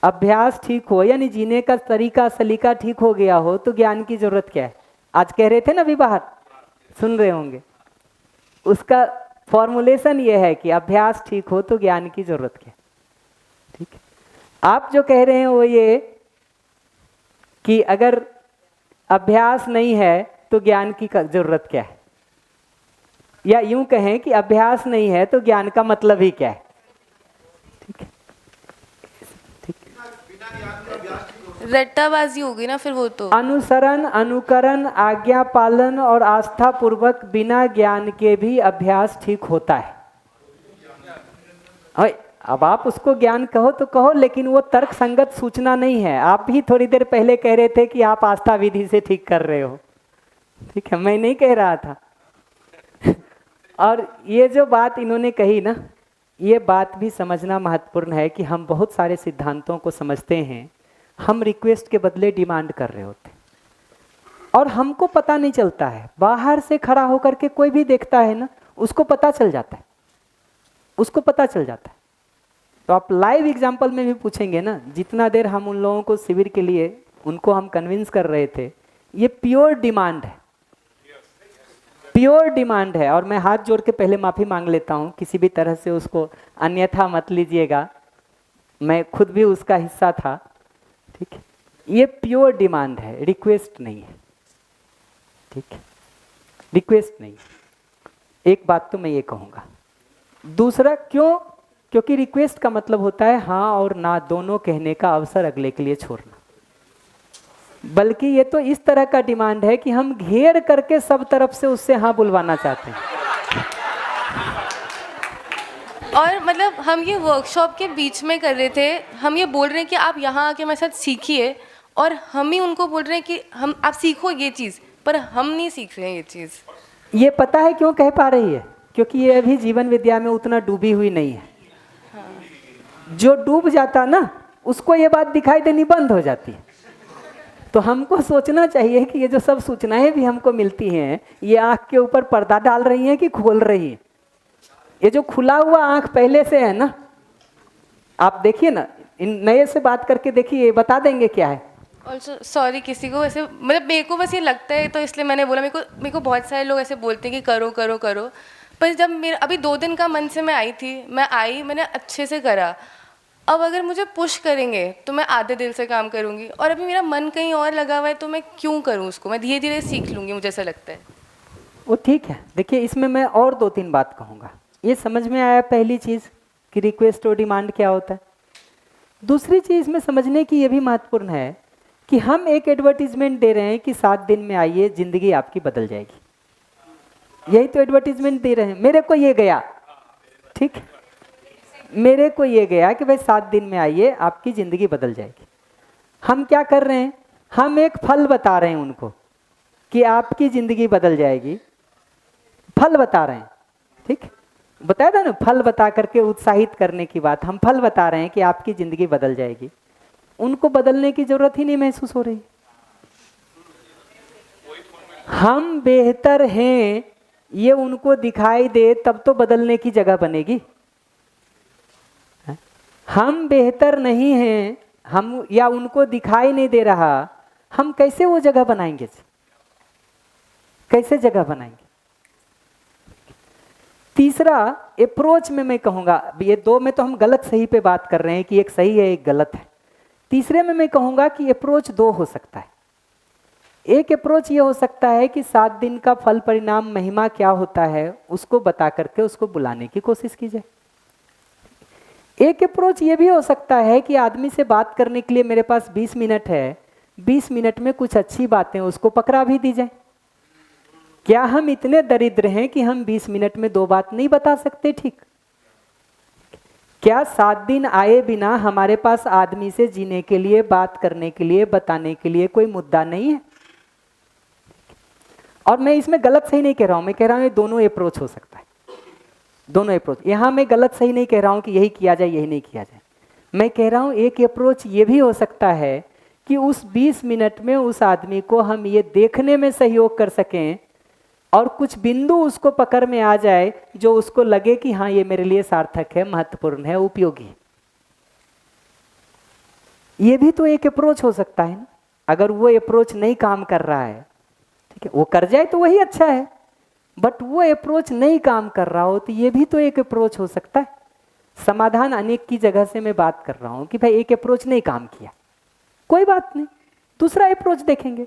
अभ्यास ठीक हो यानी जीने का तरीका सलीका ठीक हो गया हो तो ज्ञान की जरूरत क्या है? आज कह रहे थे ना, अभी बाहर सुन रहे होंगे, उसका फॉर्मुलेशन ये है कि अभ्यास ठीक हो तो ज्ञान की जरूरत क्या है, ठीक है? आप जो कह रहे हैं वो ये कि अगर अभ्यास नहीं है तो ज्ञान की जरूरत क्या है, या यूं कहें कि अभ्यास नहीं है तो ज्ञान का मतलब ही क्या है, ठीक है? रट्टाबाजी होगी ना फिर वो तो। अनुसरण, अनुकरण, आज्ञा पालन और आस्था पूर्वक बिना ज्ञान के भी अभ्यास ठीक होता है। अब आप उसको ज्ञान कहो तो कहो, लेकिन वो तर्क संगत सूचना नहीं है। आप ही थोड़ी देर पहले कह रहे थे कि आप आस्था विधि से ठीक कर रहे हो, ठीक है? मैं नहीं कह रहा था। और ये जो बात इन्होंने कही ना ये बात भी समझना महत्वपूर्ण है कि हम बहुत सारे सिद्धांतों को समझते हैं, हम रिक्वेस्ट के बदले डिमांड कर रहे होते हैं और हमको पता नहीं चलता है। बाहर से खड़ा होकर के कोई भी देखता है ना, उसको पता चल जाता है, उसको पता चल जाता है। तो आप लाइव एग्जाम्पल में भी पूछेंगे ना, जितना देर हम उन लोगों को शिविर के लिए उनको हम कन्विंस कर रहे थे, ये प्योर डिमांड है, प्योर डिमांड है। और मैं हाथ जोड़ के पहले माफ़ी मांग लेता हूँ, किसी भी तरह से उसको अन्यथा मत लीजिएगा, मैं खुद भी उसका हिस्सा था, ठीक है। ये प्योर डिमांड है, रिक्वेस्ट नहीं है, ठीक है, रिक्वेस्ट नहीं। एक बात तो मैं ये कहूँगा। दूसरा, क्यों? क्योंकि रिक्वेस्ट का मतलब होता है हाँ और ना दोनों कहने का अवसर अगले के लिए छोड़ना। बल्कि ये तो इस तरह का डिमांड है कि हम घेर करके सब तरफ से उससे हाँ बुलवाना चाहते हैं। और मतलब हम ये वर्कशॉप के बीच में कर रहे थे, हम ये बोल रहे हैं कि आप यहाँ आके मेरे साथ सीखिए, और हम ही उनको बोल रहे हैं कि आप सीखो ये चीज़, पर हम नहीं सीख रहे हैं ये चीज़। ये पता है क्यों कह पा रही है? क्योंकि ये अभी जीवन विद्या में उतना डूबी हुई नहीं है। जो डूब जाता ना, उसको ये बात दिखाई देनी बंद हो जाती है। तो हमको सोचना चाहिए कि ये जो सब सूचनाएं भी हमको मिलती हैं, ये आँख के ऊपर पर्दा डाल रही हैं कि खोल रही हैं। ये जो खुला हुआ आँख पहले से है ना, आप देखिए ना, इन नए से बात करके देखिए, बता देंगे क्या है। ऑल्सो सॉरी, किसी को ऐसे मतलब मेरे को बस ये लगता है, तो इसलिए मैंने बोला। मेरे को बहुत सारे लोग ऐसे बोलते हैं कि करो करो करो, पर जब मेरा अभी 2 दिन का मन से मैं आई थी, मैंने अच्छे से करा। अब अगर मुझे पुश करेंगे तो मैं आधे दिल से काम करूँगी, और अभी मेरा मन कहीं और लगा हुआ है, तो मैं क्यों करूँ उसको? मैं धीरे धीरे सीख लूँगी, मुझे ऐसा लगता है। वो ठीक है। देखिए, इसमें मैं और 2-3 बात कहूँगा। ये समझ में आया पहली चीज़ कि रिक्वेस्ट और डिमांड क्या होता है। दूसरी चीज़ में समझने की ये भी महत्वपूर्ण है कि हम एक एडवर्टीजमेंट दे रहे हैं कि 7 दिन में आइए, ज़िंदगी आपकी बदल जाएगी। यही तो एडवर्टीजमेंट दे रहे हैं। मेरे को ये गया, ठीक, मेरे को ये गया कि भाई 7 दिन में आइए, आपकी ज़िंदगी बदल जाएगी। हम क्या कर रहे हैं? हम एक फल बता रहे हैं उनको कि आपकी ज़िंदगी बदल जाएगी। फल बता रहे हैं, ठीक, बताया था ना, फल बता करके उत्साहित करने की बात। हम फल बता रहे हैं कि आपकी ज़िंदगी बदल जाएगी। उनको बदलने की ज़रूरत ही नहीं महसूस हो रही। हम बेहतर हैं ये उनको दिखाई दे, तब तो बदलने की जगह बनेगी। हम बेहतर नहीं हैं, हम या उनको दिखाई नहीं दे रहा, हम कैसे वो जगह बनाएंगे? कैसे जगह बनाएंगे? तीसरा अप्रोच में मैं कहूँगा, ये 2 में तो हम गलत सही पे बात कर रहे हैं कि एक सही है एक गलत है। तीसरे में मैं कहूँगा कि अप्रोच 2 हो सकता है। एक अप्रोच ये हो सकता है कि 7 दिन का फल परिणाम महिमा क्या होता है उसको बता करके उसको बुलाने की कोशिश की जाए। एक अप्रोच ये भी हो सकता है कि आदमी से बात करने के लिए मेरे पास 20 मिनट है, 20 मिनट में कुछ अच्छी बातें उसको पकड़ा भी दी जाए। क्या हम इतने दरिद्र हैं कि हम 20 मिनट में 2 बात नहीं बता सकते? ठीक, क्या 7 दिन आए बिना हमारे पास आदमी से जीने के लिए, बात करने के लिए, बताने के लिए कोई मुद्दा नहीं है? और मैं इसमें गलत सही नहीं कह रहा हूं, मैं कह रहा हूं ये दोनों अप्रोच हो सकता है, दोनों अप्रोच। यहां मैं गलत सही नहीं कह रहा हूं कि यही किया जाए यही नहीं किया जाए। मैं कह रहा हूं एक अप्रोच ये भी हो सकता है कि उस 20 मिनट में उस आदमी को हम ये देखने में सहयोग कर सकें और कुछ बिंदु उसको पकड़ में आ जाए जो उसको लगे कि हाँ ये मेरे लिए सार्थक है, महत्वपूर्ण है, उपयोगी। ये भी तो एक अप्रोच हो सकता है ना। अगर वो अप्रोच नहीं काम कर रहा है, ठीक है, वो कर जाए तो वही अच्छा है, बट वो अप्रोच नहीं काम कर रहा हो तो ये भी तो एक अप्रोच हो सकता है। समाधान अनेक की जगह से मैं बात कर रहा हूं कि भाई एक अप्रोच नहीं काम किया, कोई बात नहीं, दूसरा अप्रोच देखेंगे।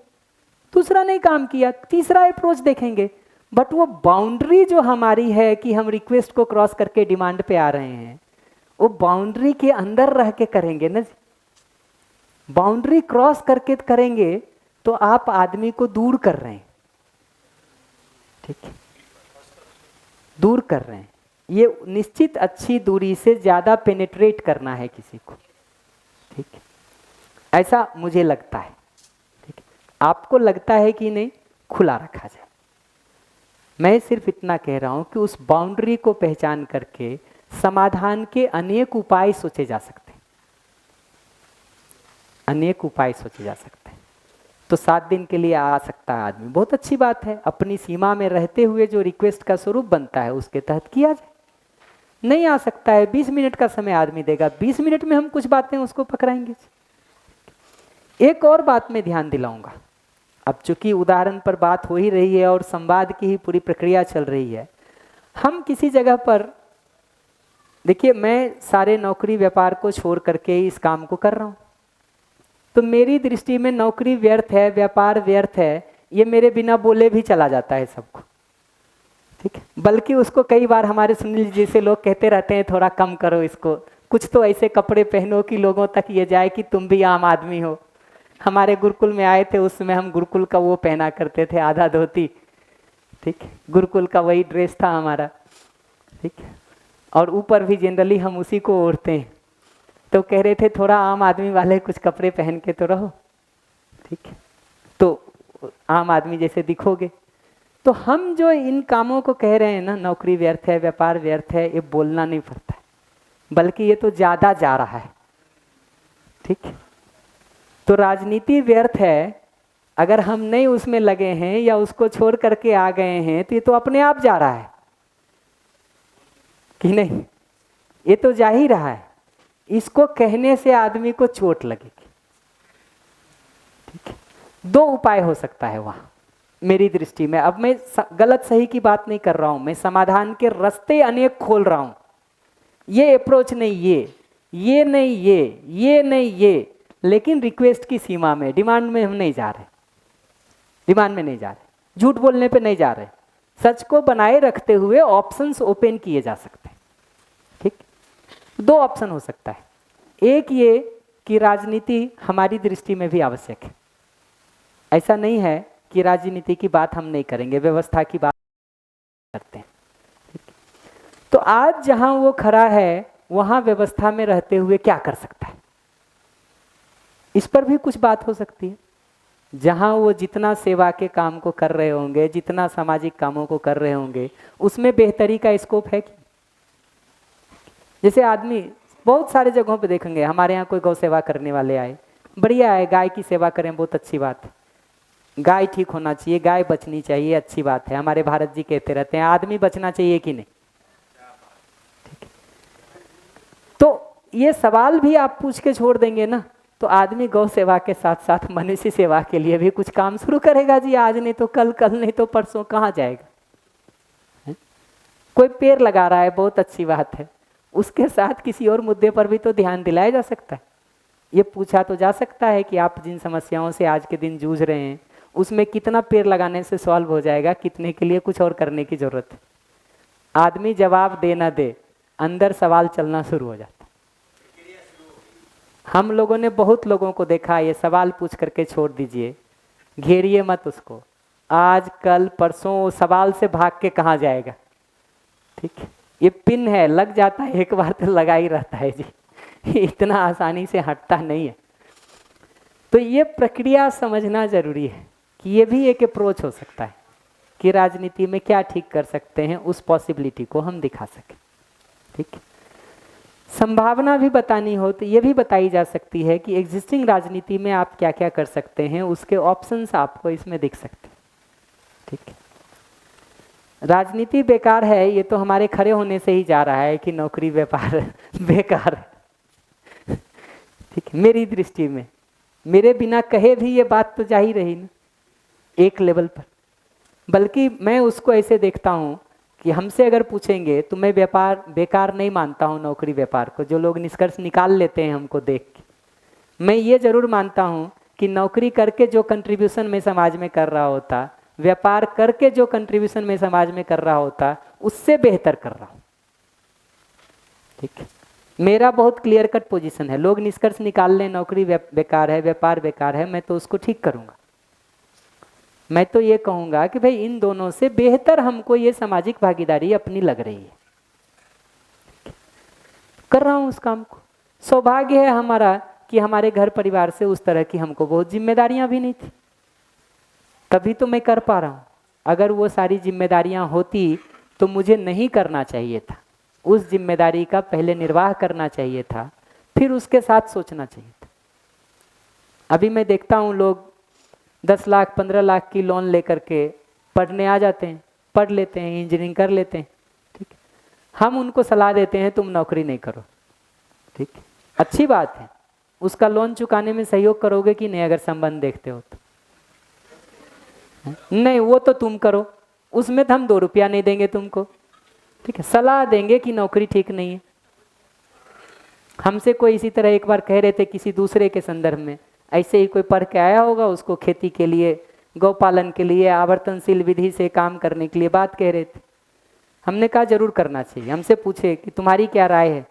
दूसरा नहीं काम किया, तीसरा अप्रोच देखेंगे। बट वो बाउंड्री जो हमारी है कि हम रिक्वेस्ट को क्रॉस करके डिमांड पे आ रहे हैं, वो बाउंड्री के अंदर रह के करेंगे ना। बाउंड्री क्रॉस करके करेंगे तो आप आदमी को दूर कर रहे हैं, ठीक है, दूर कर रहे हैं। ये निश्चित अच्छी दूरी से ज्यादा पेनिट्रेट करना है किसी को, ठीक है, ऐसा मुझे लगता है। ठीक है, आपको लगता है कि नहीं, खुला रखा जाए। मैं सिर्फ इतना कह रहा हूं कि उस बाउंड्री को पहचान करके समाधान के अनेक उपाय सोचे जा सकते हैं, अनेक उपाय सोचे जा सकते हैं। तो 7 दिन के लिए आ सकता है आदमी, बहुत अच्छी बात है। अपनी सीमा में रहते हुए जो रिक्वेस्ट का स्वरूप बनता है उसके तहत किया जाए। नहीं आ सकता है, 20 मिनट का समय आदमी देगा, 20 मिनट में हम कुछ बातें उसको पकड़ाएंगे। एक और बात में ध्यान दिलाऊंगा, अब चूंकि उदाहरण पर बात हो ही रही है और संवाद की ही पूरी प्रक्रिया चल रही है, हम किसी जगह पर देखिए, मैं सारे नौकरी व्यापार को छोड़ करके इस काम को कर रहा हूँ, तो मेरी दृष्टि में नौकरी व्यर्थ है, व्यापार व्यर्थ है, ये मेरे बिना बोले भी चला जाता है सबको, ठीक है। बल्कि उसको कई बार हमारे सुनील जैसे लोग कहते रहते हैं थोड़ा कम करो इसको, कुछ तो ऐसे कपड़े पहनो कि लोगों तक ये जाए कि तुम भी आम आदमी हो। हमारे गुरुकुल में आए थे, उसमें हम गुरुकुल का वो पहना करते थे, आधा धोती, ठीक है, गुरुकुल का वही ड्रेस था हमारा, ठीक है, और ऊपर भी जनरली हम उसी को ओढ़ते हैं। तो कह रहे थे थोड़ा आम आदमी वाले कुछ कपड़े पहन के तो रहो, ठीक है, तो आम आदमी जैसे दिखोगे। तो हम जो इन कामों को कह रहे हैं ना, नौकरी व्यर्थ है, व्यापार व्यर्थ है, ये बोलना नहीं पड़ता है, बल्कि ये तो ज़्यादा जा रहा है, ठीक है। तो राजनीति व्यर्थ है, अगर हम नहीं उसमें लगे हैं या उसको छोड़ करके आ गए हैं तो ये तो अपने आप जा रहा है कि नहीं, ये तो जा ही रहा है। इसको कहने से आदमी को चोट लगेगी, ठीक है। 2 उपाय हो सकता है वहां मेरी दृष्टि में। अब मैं गलत सही की बात नहीं कर रहा हूं, मैं समाधान के रास्ते अनेक खोल रहा हूं। ये अप्रोच नहीं, ये नहीं, ये नहीं, ये, लेकिन रिक्वेस्ट की सीमा में, डिमांड में हम नहीं जा रहे, डिमांड में नहीं जा रहे, झूठ बोलने पे नहीं जा रहे, सच को बनाए रखते हुए ऑप्शंस ओपन किए जा सकते हैं, ठीक। 2 ऑप्शन हो सकता है, एक ये कि राजनीति हमारी दृष्टि में भी आवश्यक है, ऐसा नहीं है कि राजनीति की बात हम नहीं करेंगे, व्यवस्था की बात करते हैं, ठीक। तो आज जहां वो खड़ा है वहां व्यवस्था में रहते हुए क्या कर सकता है, इस पर भी कुछ बात हो सकती है। जहां वो जितना सेवा के काम को कर रहे होंगे, जितना सामाजिक कामों को कर रहे होंगे, उसमें बेहतरी का स्कोप है कि जैसे आदमी बहुत सारे जगहों पे देखेंगे, हमारे यहाँ कोई गौ सेवा करने वाले आए, बढ़िया है, गाय की सेवा करें, बहुत अच्छी बात है, गाय ठीक होना चाहिए, गाय बचनी चाहिए, अच्छी बात है। हमारे भारत जी कहते रहते हैं आदमी बचना चाहिए कि नहीं, ठीक है। तो ये सवाल भी आप पूछ के छोड़ देंगे ना, तो आदमी गौ सेवा के साथ साथ मनुष्य सेवा के लिए भी कुछ काम शुरू करेगा जी, आज नहीं तो कल, कल नहीं तो परसों, कहाँ जाएगा है? कोई पेड़ लगा रहा है, बहुत अच्छी बात है, उसके साथ किसी और मुद्दे पर भी तो ध्यान दिलाया जा सकता है। ये पूछा तो जा सकता है कि आप जिन समस्याओं से आज के दिन जूझ रहे हैं उसमें कितना पेड़ लगाने से सॉल्व हो जाएगा, कितने के लिए कुछ और करने की जरूरत है। आदमी जवाब दे ना दे, अंदर सवाल चलना शुरू हो जाता है। हम लोगों ने बहुत लोगों को देखा, ये सवाल पूछ करके छोड़ दीजिए, घेरिए मत उसको, आज कल परसों सवाल से भाग के कहाँ जाएगा, ठीक है। ये पिन है, लग जाता है एक बार तो लगा ही रहता है जी, इतना आसानी से हटता नहीं है। तो ये प्रक्रिया समझना जरूरी है कि ये भी एक अप्रोच हो सकता है कि राजनीति में क्या ठीक कर सकते हैं, उस पॉसिबिलिटी को हम दिखा सकें, ठीक है। संभावना भी बतानी हो तो ये भी बताई जा सकती है कि एग्जिस्टिंग राजनीति में आप क्या क्या कर सकते हैं, उसके ऑप्शंस आपको इसमें दिख सकते हैं, ठीक है। राजनीति बेकार है, ये तो हमारे खड़े होने से ही जा रहा है कि नौकरी व्यापार बेकार है, ठीक है। मेरी दृष्टि में, मेरे बिना कहे भी ये बात तो जा ही रही ना एक लेवल पर। बल्कि मैं उसको ऐसे देखता हूँ कि हमसे अगर पूछेंगे तो मैं व्यापार बेकार नहीं मानता हूँ, नौकरी व्यापार को जो लोग निष्कर्ष निकाल लेते हैं हमको देख के, मैं ये जरूर मानता हूँ कि नौकरी करके जो कंट्रीब्यूशन मैं समाज में कर रहा होता, व्यापार करके जो कंट्रीब्यूशन मैं समाज में कर रहा होता, उससे बेहतर कर रहा हूँ, ठीक है। मेरा बहुत क्लियर कट पोजीशन है, लोग निष्कर्ष निकाल लें नौकरी बेकार है, व्यापार बेकार है, मैं तो उसको ठीक करूँगा। मैं तो ये कहूँगा कि भाई इन दोनों से बेहतर हमको ये सामाजिक भागीदारी अपनी लग रही है, कर रहा हूँ उस काम को। सौभाग्य है हमारा कि हमारे घर परिवार से उस तरह की हमको बहुत जिम्मेदारियां भी नहीं थी, तभी तो मैं कर पा रहा हूँ। अगर वो सारी जिम्मेदारियां होती तो मुझे नहीं करना चाहिए था, उस जिम्मेदारी का पहले निर्वाह करना चाहिए था, फिर उसके साथ सोचना चाहिए था। अभी मैं देखता हूँ लोग 10 लाख 15 लाख की लोन लेकर के पढ़ने आ जाते हैं, पढ़ लेते हैं, इंजीनियरिंग कर लेते हैं, ठीक है। हम उनको सलाह देते हैं तुम नौकरी नहीं करो, ठीक है, अच्छी बात है, उसका लोन चुकाने में सहयोग करोगे कि नहीं अगर संबंध देखते हो तो? नहीं, वो तो तुम करो, उसमें तो हम 2 रुपया नहीं देंगे तुमको, ठीक है। सलाह देंगे कि नौकरी ठीक नहीं है। हमसे कोई इसी तरह एक बार कह रहे थे किसी दूसरे के संदर्भ में, ऐसे ही कोई पढ़ के आया होगा, उसको खेती के लिए, गौपालन के लिए, आवर्तनशील विधि से काम करने के लिए बात कह रहे थे। हमने कहा जरूर करना चाहिए। हमसे पूछे कि तुम्हारी क्या राय है?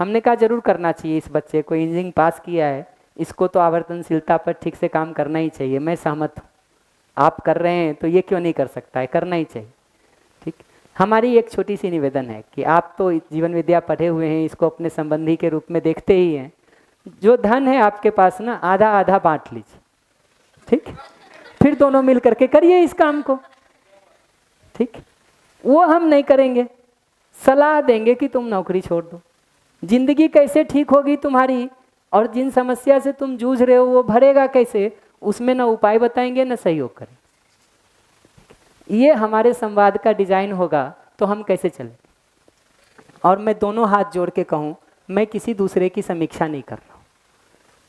हमने कहा जरूर करना चाहिए, इस बच्चे को इंजीनियरिंग पास किया है, इसको तो आवर्तनशीलता पर ठीक से काम करना ही चाहिए। मैं सहमत हूँ, आप कर रहे हैं तो ये क्यों नहीं कर सकता है, करना ही चाहिए, ठीक। हमारी एक छोटी सी निवेदन है कि आप तो जीवन विद्या पढ़े हुए हैं, इसको अपने संबंधी के रूप में देखते ही हैं, जो धन है आपके पास ना आधा आधा बांट लीजिए, ठीक, फिर दोनों मिल करके करिए इस काम को, ठीक। वो हम नहीं करेंगे, सलाह देंगे कि तुम नौकरी छोड़ दो। जिंदगी कैसे ठीक होगी तुम्हारी, और जिन समस्या से तुम जूझ रहे हो वो भरेगा कैसे, उसमें ना उपाय बताएंगे ना सहयोग करेंगे। ये हमारे संवाद का डिजाइन होगा तो हम कैसे चलें। और मैं दोनों हाथ जोड़ के कहूँ, मैं किसी दूसरे की समीक्षा नहीं कर रहा हूँ,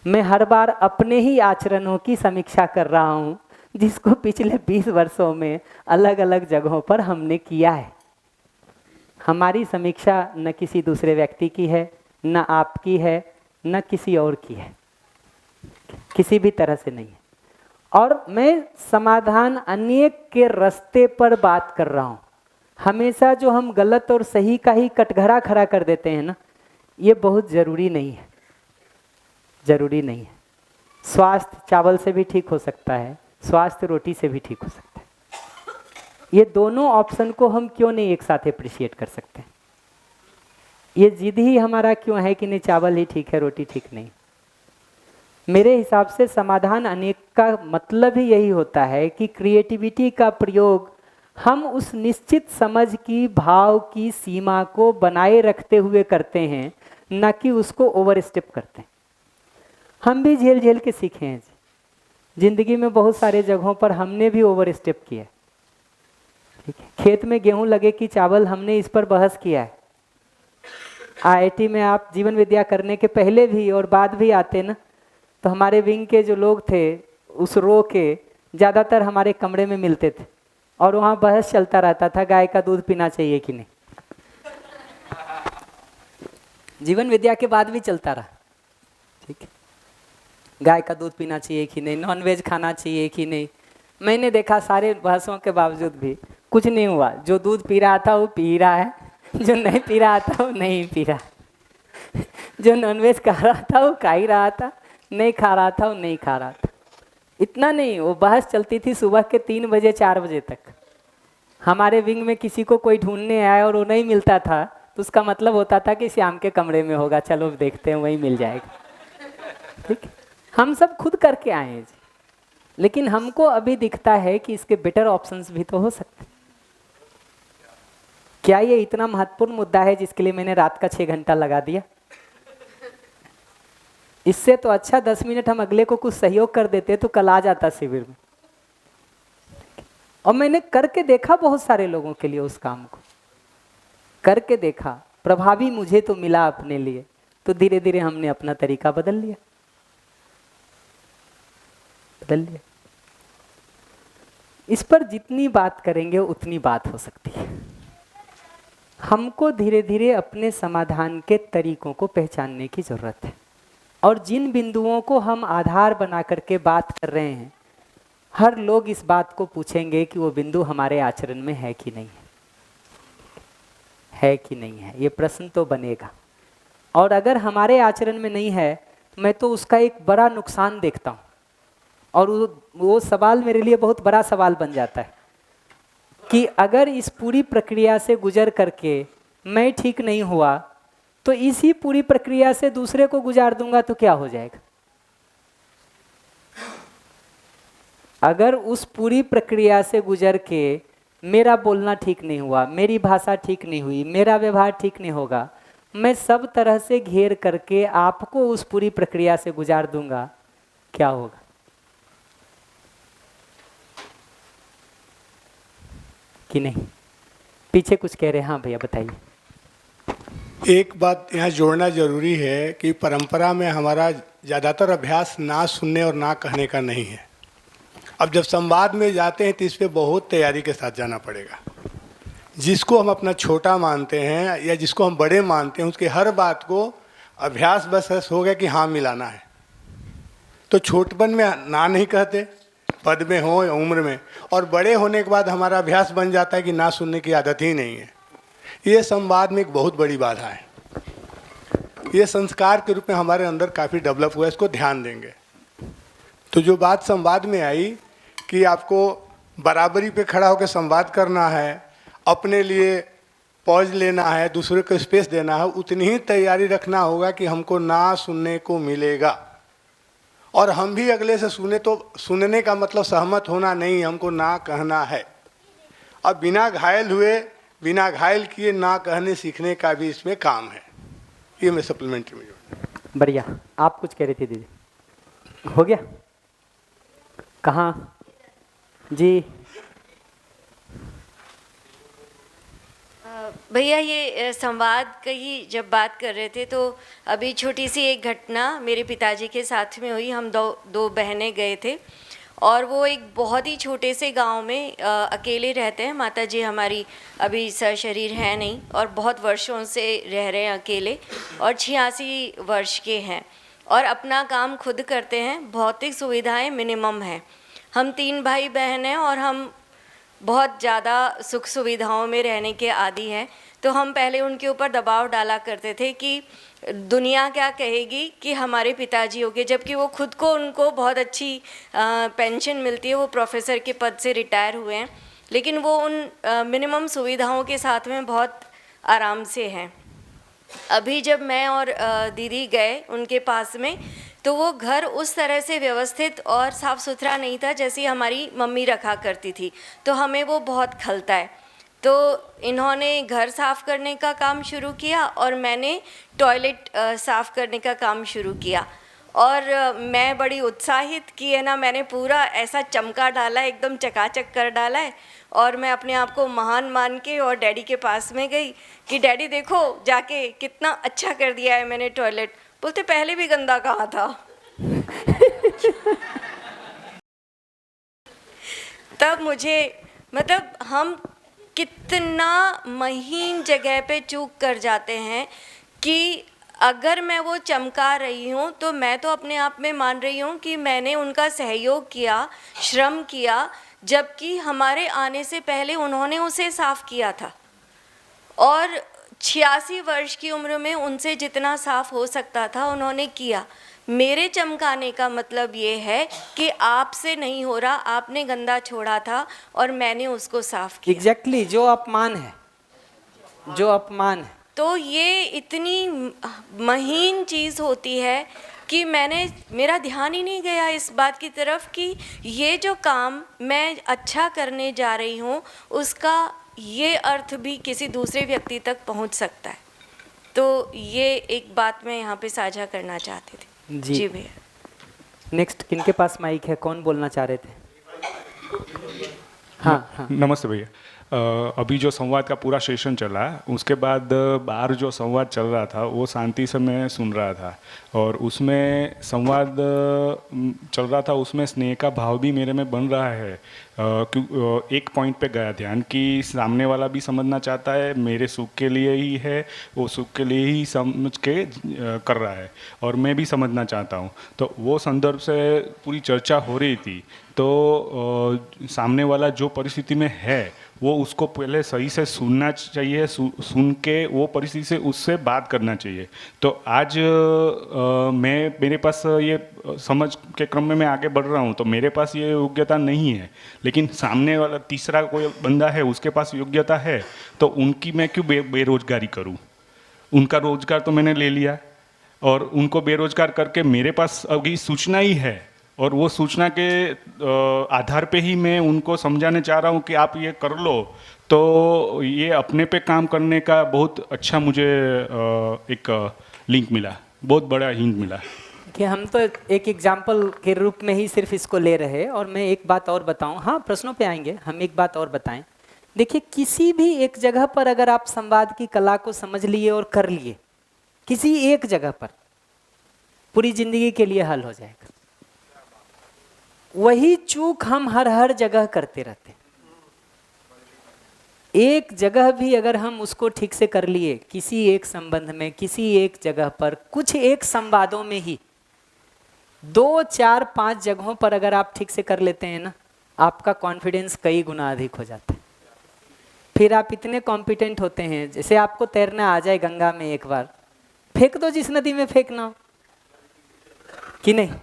मैं हर बार अपने ही आचरणों की समीक्षा कर रहा हूँ, जिसको पिछले 20 वर्षों में अलग अलग जगहों पर हमने किया है। हमारी समीक्षा न किसी दूसरे व्यक्ति की है, न आपकी है, न किसी और की है, किसी भी तरह से नहीं है। और मैं समाधान अनेक के रास्ते पर बात कर रहा हूँ। हमेशा जो हम गलत और सही का ही कटघरा खड़ा कर देते हैं ना, ये बहुत ज़रूरी नहीं है, ज़रूरी नहीं है। स्वास्थ्य चावल से भी ठीक हो सकता है, स्वास्थ्य रोटी से भी ठीक हो सकता है। ये दोनों ऑप्शन को हम क्यों नहीं एक साथ अप्रिशिएट कर सकते? ये जिद ही हमारा क्यों है कि नहीं चावल ही ठीक है, रोटी ठीक नहीं? मेरे हिसाब से समाधान अनेक का मतलब ही यही होता है कि क्रिएटिविटी का प्रयोग हम उस निश्चित समझ की, भाव की सीमा को बनाए रखते हुए करते हैं, न कि उसको ओवर स्टेप करते हैं। हम भी झेल झेल के सीखे हैं जिंदगी में, बहुत सारे जगहों पर हमने भी ओवर स्टेप किया, ठीक है। खेत में गेहूं लगे कि चावल, हमने इस पर बहस किया है। आईआईटी में आप जीवन विद्या करने के पहले भी और बाद भी आते ना, तो हमारे विंग के जो लोग थे उस रो के ज़्यादातर हमारे कमरे में मिलते थे, और वहाँ बहस चलता रहता था गाय का दूध पीना चाहिए कि नहीं। जीवन विद्या के बाद भी चलता रहा, ठीक है, गाय का दूध पीना चाहिए कि नहीं, नॉनवेज खाना चाहिए कि नहीं। मैंने देखा सारे बहसों के बावजूद भी कुछ नहीं हुआ। जो दूध पी रहा था वो पी रहा है, जो नहीं पी रहा था वो नहीं पी रहा, जो नॉनवेज खा रहा था वो खा ही रहा था, नहीं खा रहा था वो नहीं खा रहा था। इतना नहीं, वो बहस चलती थी सुबह के 3 बजे 4 बजे तक। हमारे विंग में किसी को कोई ढूंढने आया और वो नहीं मिलता था, तो उसका मतलब होता था कि श्याम के कमरे में होगा, चलो देखते हैं वहीं मिल जाएगा, ठीक। हम सब खुद करके आए हैं जी, लेकिन हमको अभी दिखता है कि इसके बेटर ऑप्शंस भी तो हो सकते हैं। क्या ये इतना महत्वपूर्ण मुद्दा है जिसके लिए मैंने रात का 6 घंटा लगा दिया? इससे तो अच्छा 10 मिनट हम अगले को कुछ सहयोग कर देते तो कल आ जाता शिविर में। और मैंने करके देखा बहुत सारे लोगों के लिए, उस काम को करके देखा, प्रभावी मुझे तो मिला अपने लिए, तो धीरे धीरे हमने अपना तरीका बदल लिया। इस पर जितनी बात करेंगे उतनी बात हो सकती है। हमको धीरे धीरे अपने समाधान के तरीकों को पहचानने की जरूरत है, और जिन बिंदुओं को हम आधार बना करके बात कर रहे हैं, हर लोग इस बात को पूछेंगे कि वो बिंदु हमारे आचरण में है कि नहीं है कि नहीं है। ये प्रश्न तो बनेगा, और अगर हमारे आचरण में नहीं है तो मैं तो उसका एक बड़ा नुकसान देखता हूँ, और वो सवाल मेरे लिए बहुत बड़ा सवाल बन जाता है कि अगर इस पूरी प्रक्रिया से गुजर करके मैं ठीक नहीं हुआ, तो इसी पूरी प्रक्रिया से दूसरे को गुजार दूंगा तो क्या हो जाएगा? अगर उस पूरी प्रक्रिया से गुजर के मेरा बोलना ठीक नहीं हुआ, मेरी भाषा ठीक नहीं हुई, मेरा व्यवहार ठीक नहीं होगा, मैं सब तरह से घेर करके आपको उस पूरी प्रक्रिया से गुजार दूंगा, क्या होगा? कि नहीं? पीछे कुछ कह रहे हैं? हाँ भैया बताइए। एक बात यहाँ जोड़ना जरूरी है कि परंपरा में हमारा ज़्यादातर अभ्यास ना सुनने और ना कहने का नहीं है। अब जब संवाद में जाते हैं तो इस पर बहुत तैयारी के साथ जाना पड़ेगा। जिसको हम अपना छोटा मानते हैं या जिसको हम बड़े मानते हैं, उसके हर बात को अभ्यास बस हो गया कि हाँ मिलाना है। तो छोटपन में ना नहीं कहते, पद में हो या उम्र में, और बड़े होने के बाद हमारा अभ्यास बन जाता है कि ना सुनने की आदत ही नहीं है। ये संवाद में एक बहुत बड़ी बाधा है। ये संस्कार के रूप में हमारे अंदर काफ़ी डेवलप हुआ है, इसको ध्यान देंगे। तो जो बात संवाद में आई कि आपको बराबरी पे खड़ा होकर संवाद करना है, अपने लिए पॉज लेना है, दूसरे को स्पेस देना है, उतनी ही तैयारी रखना होगा कि हमको ना सुनने को मिलेगा। और हम भी अगले से सुने तो सुनने का मतलब सहमत होना नहीं, हमको ना कहना है। अब बिना घायल हुए, बिना घायल किए ना कहने सीखने का भी इसमें काम है। ये मैं सप्लीमेंट्री में जोड़। बढ़िया। आप कुछ कह रही थी दीदी, हो गया? कहाँ जी? भैया ये संवाद की जब बात कर रहे थे तो अभी छोटी सी एक घटना मेरे पिताजी के साथ में हुई। हम दो बहनें गए थे और वो एक बहुत ही छोटे से गांव में अकेले रहते हैं। माताजी हमारी अभी सशरीर है नहीं और बहुत वर्षों से रह रहे हैं अकेले, और 86 वर्ष के हैं और अपना काम खुद करते हैं। भौतिक सुविधाएं मिनिमम हैं। हम 3 भाई बहन हैं और हम बहुत ज़्यादा सुख सुविधाओं में रहने के आदी हैं। तो हम पहले उनके ऊपर दबाव डाला करते थे कि दुनिया क्या कहेगी कि हमारे पिताजी हो गए, जबकि वो खुद को, उनको बहुत अच्छी पेंशन मिलती है, वो प्रोफेसर के पद से रिटायर हुए हैं, लेकिन वो उन मिनिमम सुविधाओं के साथ में बहुत आराम से हैं। अभी जब मैं और दीदी गए उनके पास में, तो वो घर उस तरह से व्यवस्थित और साफ़ सुथरा नहीं था जैसी हमारी मम्मी रखा करती थी, तो हमें वो बहुत खलता है। तो इन्होंने घर साफ़ करने का काम शुरू किया और मैंने टॉयलेट साफ़ करने का काम शुरू किया। और मैं बड़ी उत्साहित की है ना, मैंने पूरा ऐसा चमका डाला, एकदम चकाचक कर डाला है। और मैं अपने आप को महान मान के और डैडी के पास में गई कि डैडी देखो जाके कितना अच्छा कर दिया है मैंने टॉयलेट। बोलते पहले भी गंदा कहा था। तब मुझे, मतलब हम कितना महीन जगह पे चूक कर जाते हैं कि अगर मैं वो चमका रही हूँ तो मैं तो अपने आप में मान रही हूँ कि मैंने उनका सहयोग किया, श्रम किया, जबकि हमारे आने से पहले उन्होंने उसे साफ़ किया था। और 86 वर्ष की उम्र में उनसे जितना साफ़ हो सकता था उन्होंने किया। मेरे चमकाने का मतलब ये है कि आपसे नहीं हो रहा, आपने गंदा छोड़ा था और मैंने उसको साफ़ किया। एग्जैक्टली जो अपमान है, जो अपमान है। तो ये इतनी महीन चीज़ होती है कि मेरा ध्यान ही नहीं गया इस बात की तरफ कि ये जो काम मैं अच्छा करने जा रही हूँ उसका ये अर्थ भी किसी दूसरे व्यक्ति तक पहुँच सकता है। तो ये एक बात मैं यहाँ पे साझा करना चाहती थी। जी भैया। नेक्स्ट किनके पास माइक है? कौन बोलना चाह रहे थे? हाँ हाँ। नमस्ते भैया। अभी जो संवाद का पूरा सेशन चला, उसके बाद बाहर जो संवाद चल रहा था वो शांति से मैं सुन रहा था, और उसमें संवाद चल रहा था, उसमें स्नेह का भाव भी मेरे में बन रहा है। एक पॉइंट पे गया ध्यान कि सामने वाला भी समझना चाहता है, मेरे सुख के लिए ही है, वो सुख के लिए ही समझ के कर रहा है, और मैं भी समझना चाहता हूँ। तो वो संदर्भ से पूरी चर्चा हो रही थी। तो सामने वाला जो परिस्थिति में है वो उसको पहले सही से सुनना चाहिए, सुन के वो परिस्थिति से उससे बात करना चाहिए। तो आज मेरे पास ये समझ के क्रम में मैं आगे बढ़ रहा हूँ, तो मेरे पास ये योग्यता नहीं है, लेकिन सामने वाला तीसरा कोई बंदा है उसके पास योग्यता है, तो उनकी मैं क्यों बेरोजगारी करूँ? उनका रोजगार तो मैंने ले लिया और उनको बेरोजगार करके मेरे पास अभी सूचना ही है, और वो सूचना के आधार पे ही मैं उनको समझाने चाह रहा हूँ कि आप ये कर लो, तो ये अपने पे काम करने का बहुत अच्छा मुझे एक लिंक मिला, बहुत बड़ा हिंट मिला। कि हम तो एक एग्जाम्पल के रूप में ही सिर्फ इसको ले रहे हैं। और मैं एक बात और बताऊं, हाँ प्रश्नों पे आएंगे, हम एक बात और बताएं। देखिए, किसी भी एक जगह पर अगर आप संवाद की कला को समझ लिए और कर लिए, किसी एक जगह पर, पूरी जिंदगी के लिए हल हो जाएगा। वही चूक हम हर जगह करते रहते हैं। एक जगह भी अगर हम उसको ठीक से कर लिए, किसी एक संबंध में, किसी एक जगह पर, कुछ एक संवादों में ही 2, 4, 5 जगहों पर अगर आप ठीक से कर लेते हैं ना, आपका कॉन्फिडेंस कई गुना अधिक हो जाता है। फिर आप इतने कॉम्पिटेंट होते हैं, जैसे आपको तैरना आ जाए गंगा में, एक बार फेंक दो जिस नदी में फेंकना हो, कि नहीं।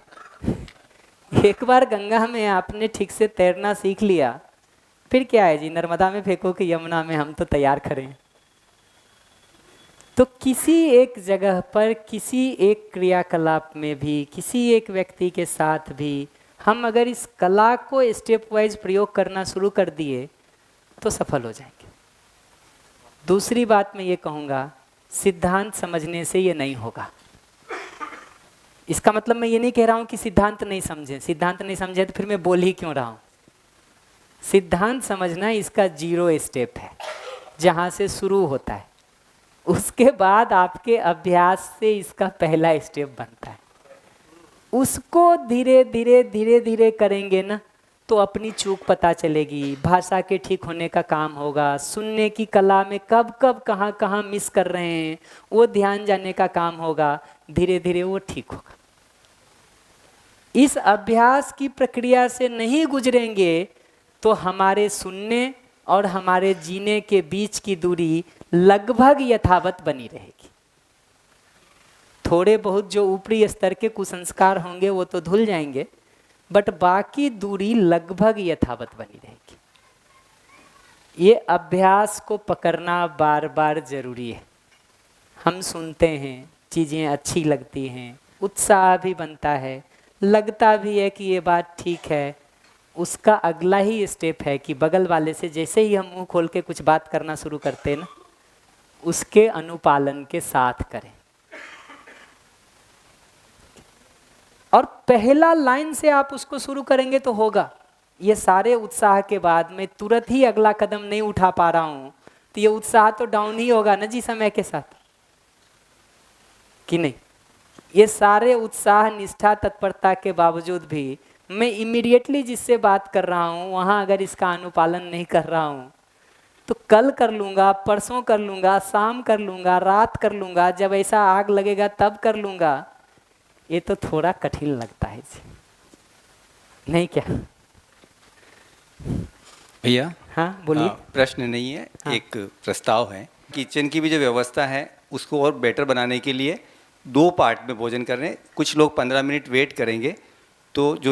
एक बार गंगा में आपने ठीक से तैरना सीख लिया, फिर क्या है जी, नर्मदा में फेंको कि यमुना में, हम तो तैयार करें। तो किसी एक जगह पर, किसी एक क्रियाकलाप में भी, किसी एक व्यक्ति के साथ भी हम अगर इस कला को स्टेप वाइज प्रयोग करना शुरू कर दिए तो सफल हो जाएंगे। दूसरी बात मैं ये कहूँगा, सिद्धांत समझने से ये नहीं होगा। इसका मतलब मैं ये नहीं कह रहा हूँ कि सिद्धांत नहीं समझें, सिद्धांत नहीं समझे तो फिर मैं बोल ही क्यों रहा हूँ। सिद्धांत समझना इसका 0 स्टेप है, जहाँ से शुरू होता है। उसके बाद आपके अभ्यास से इसका पहला स्टेप बनता है। उसको धीरे धीरे करेंगे ना, तो अपनी चूक पता चलेगी, भाषा के ठीक होने का काम होगा, सुनने की कला में कब कहाँ मिस कर रहे हैं वो ध्यान जाने का काम होगा, धीरे धीरे वो ठीक होगा। इस अभ्यास की प्रक्रिया से नहीं गुजरेंगे तो हमारे सुनने और हमारे जीने के बीच की दूरी लगभग यथावत बनी रहेगी। थोड़े बहुत जो ऊपरी स्तर के कुसंस्कार होंगे वो तो धुल जाएंगे, बट बाकी दूरी लगभग यथावत बनी रहेगी। ये अभ्यास को पकड़ना बार बार जरूरी है। हम सुनते हैं, चीज़ें अच्छी लगती हैं, उत्साह भी बनता है, लगता भी है कि ये बात ठीक है। उसका अगला ही स्टेप है कि बगल वाले से जैसे ही हम मुंह खोल के कुछ बात करना शुरू करते हैं ना, उसके अनुपालन के साथ करें। और पहला लाइन से आप उसको शुरू करेंगे तो होगा। ये सारे उत्साह के बाद मैं तुरंत ही अगला कदम नहीं उठा पा रहा हूं, तो ये उत्साह तो डाउन ही होगा ना जी समय के साथ, कि नहीं। ये सारे उत्साह, निष्ठा, तत्परता के बावजूद भी मैं इमीडिएटली जिससे बात कर रहा हूँ वहाँ अगर इसका अनुपालन नहीं कर रहा हूँ तो कल कर लूँगा, परसों कर लूँगा, शाम कर लूँगा, रात कर लूँगा, जब ऐसा आग लगेगा तब कर लूँगा। ये तो थोड़ा कठिन लगता है जी, नहीं क्या? भैया हाँ बोलिए। प्रश्न नहीं है, हाँ। एक प्रस्ताव है। किचन की भी जो व्यवस्था है उसको और बेटर बनाने के लिए 2 पार्ट में भोजन कर रहे हैं। कुछ लोग 15 मिनट वेट करेंगे, तो जो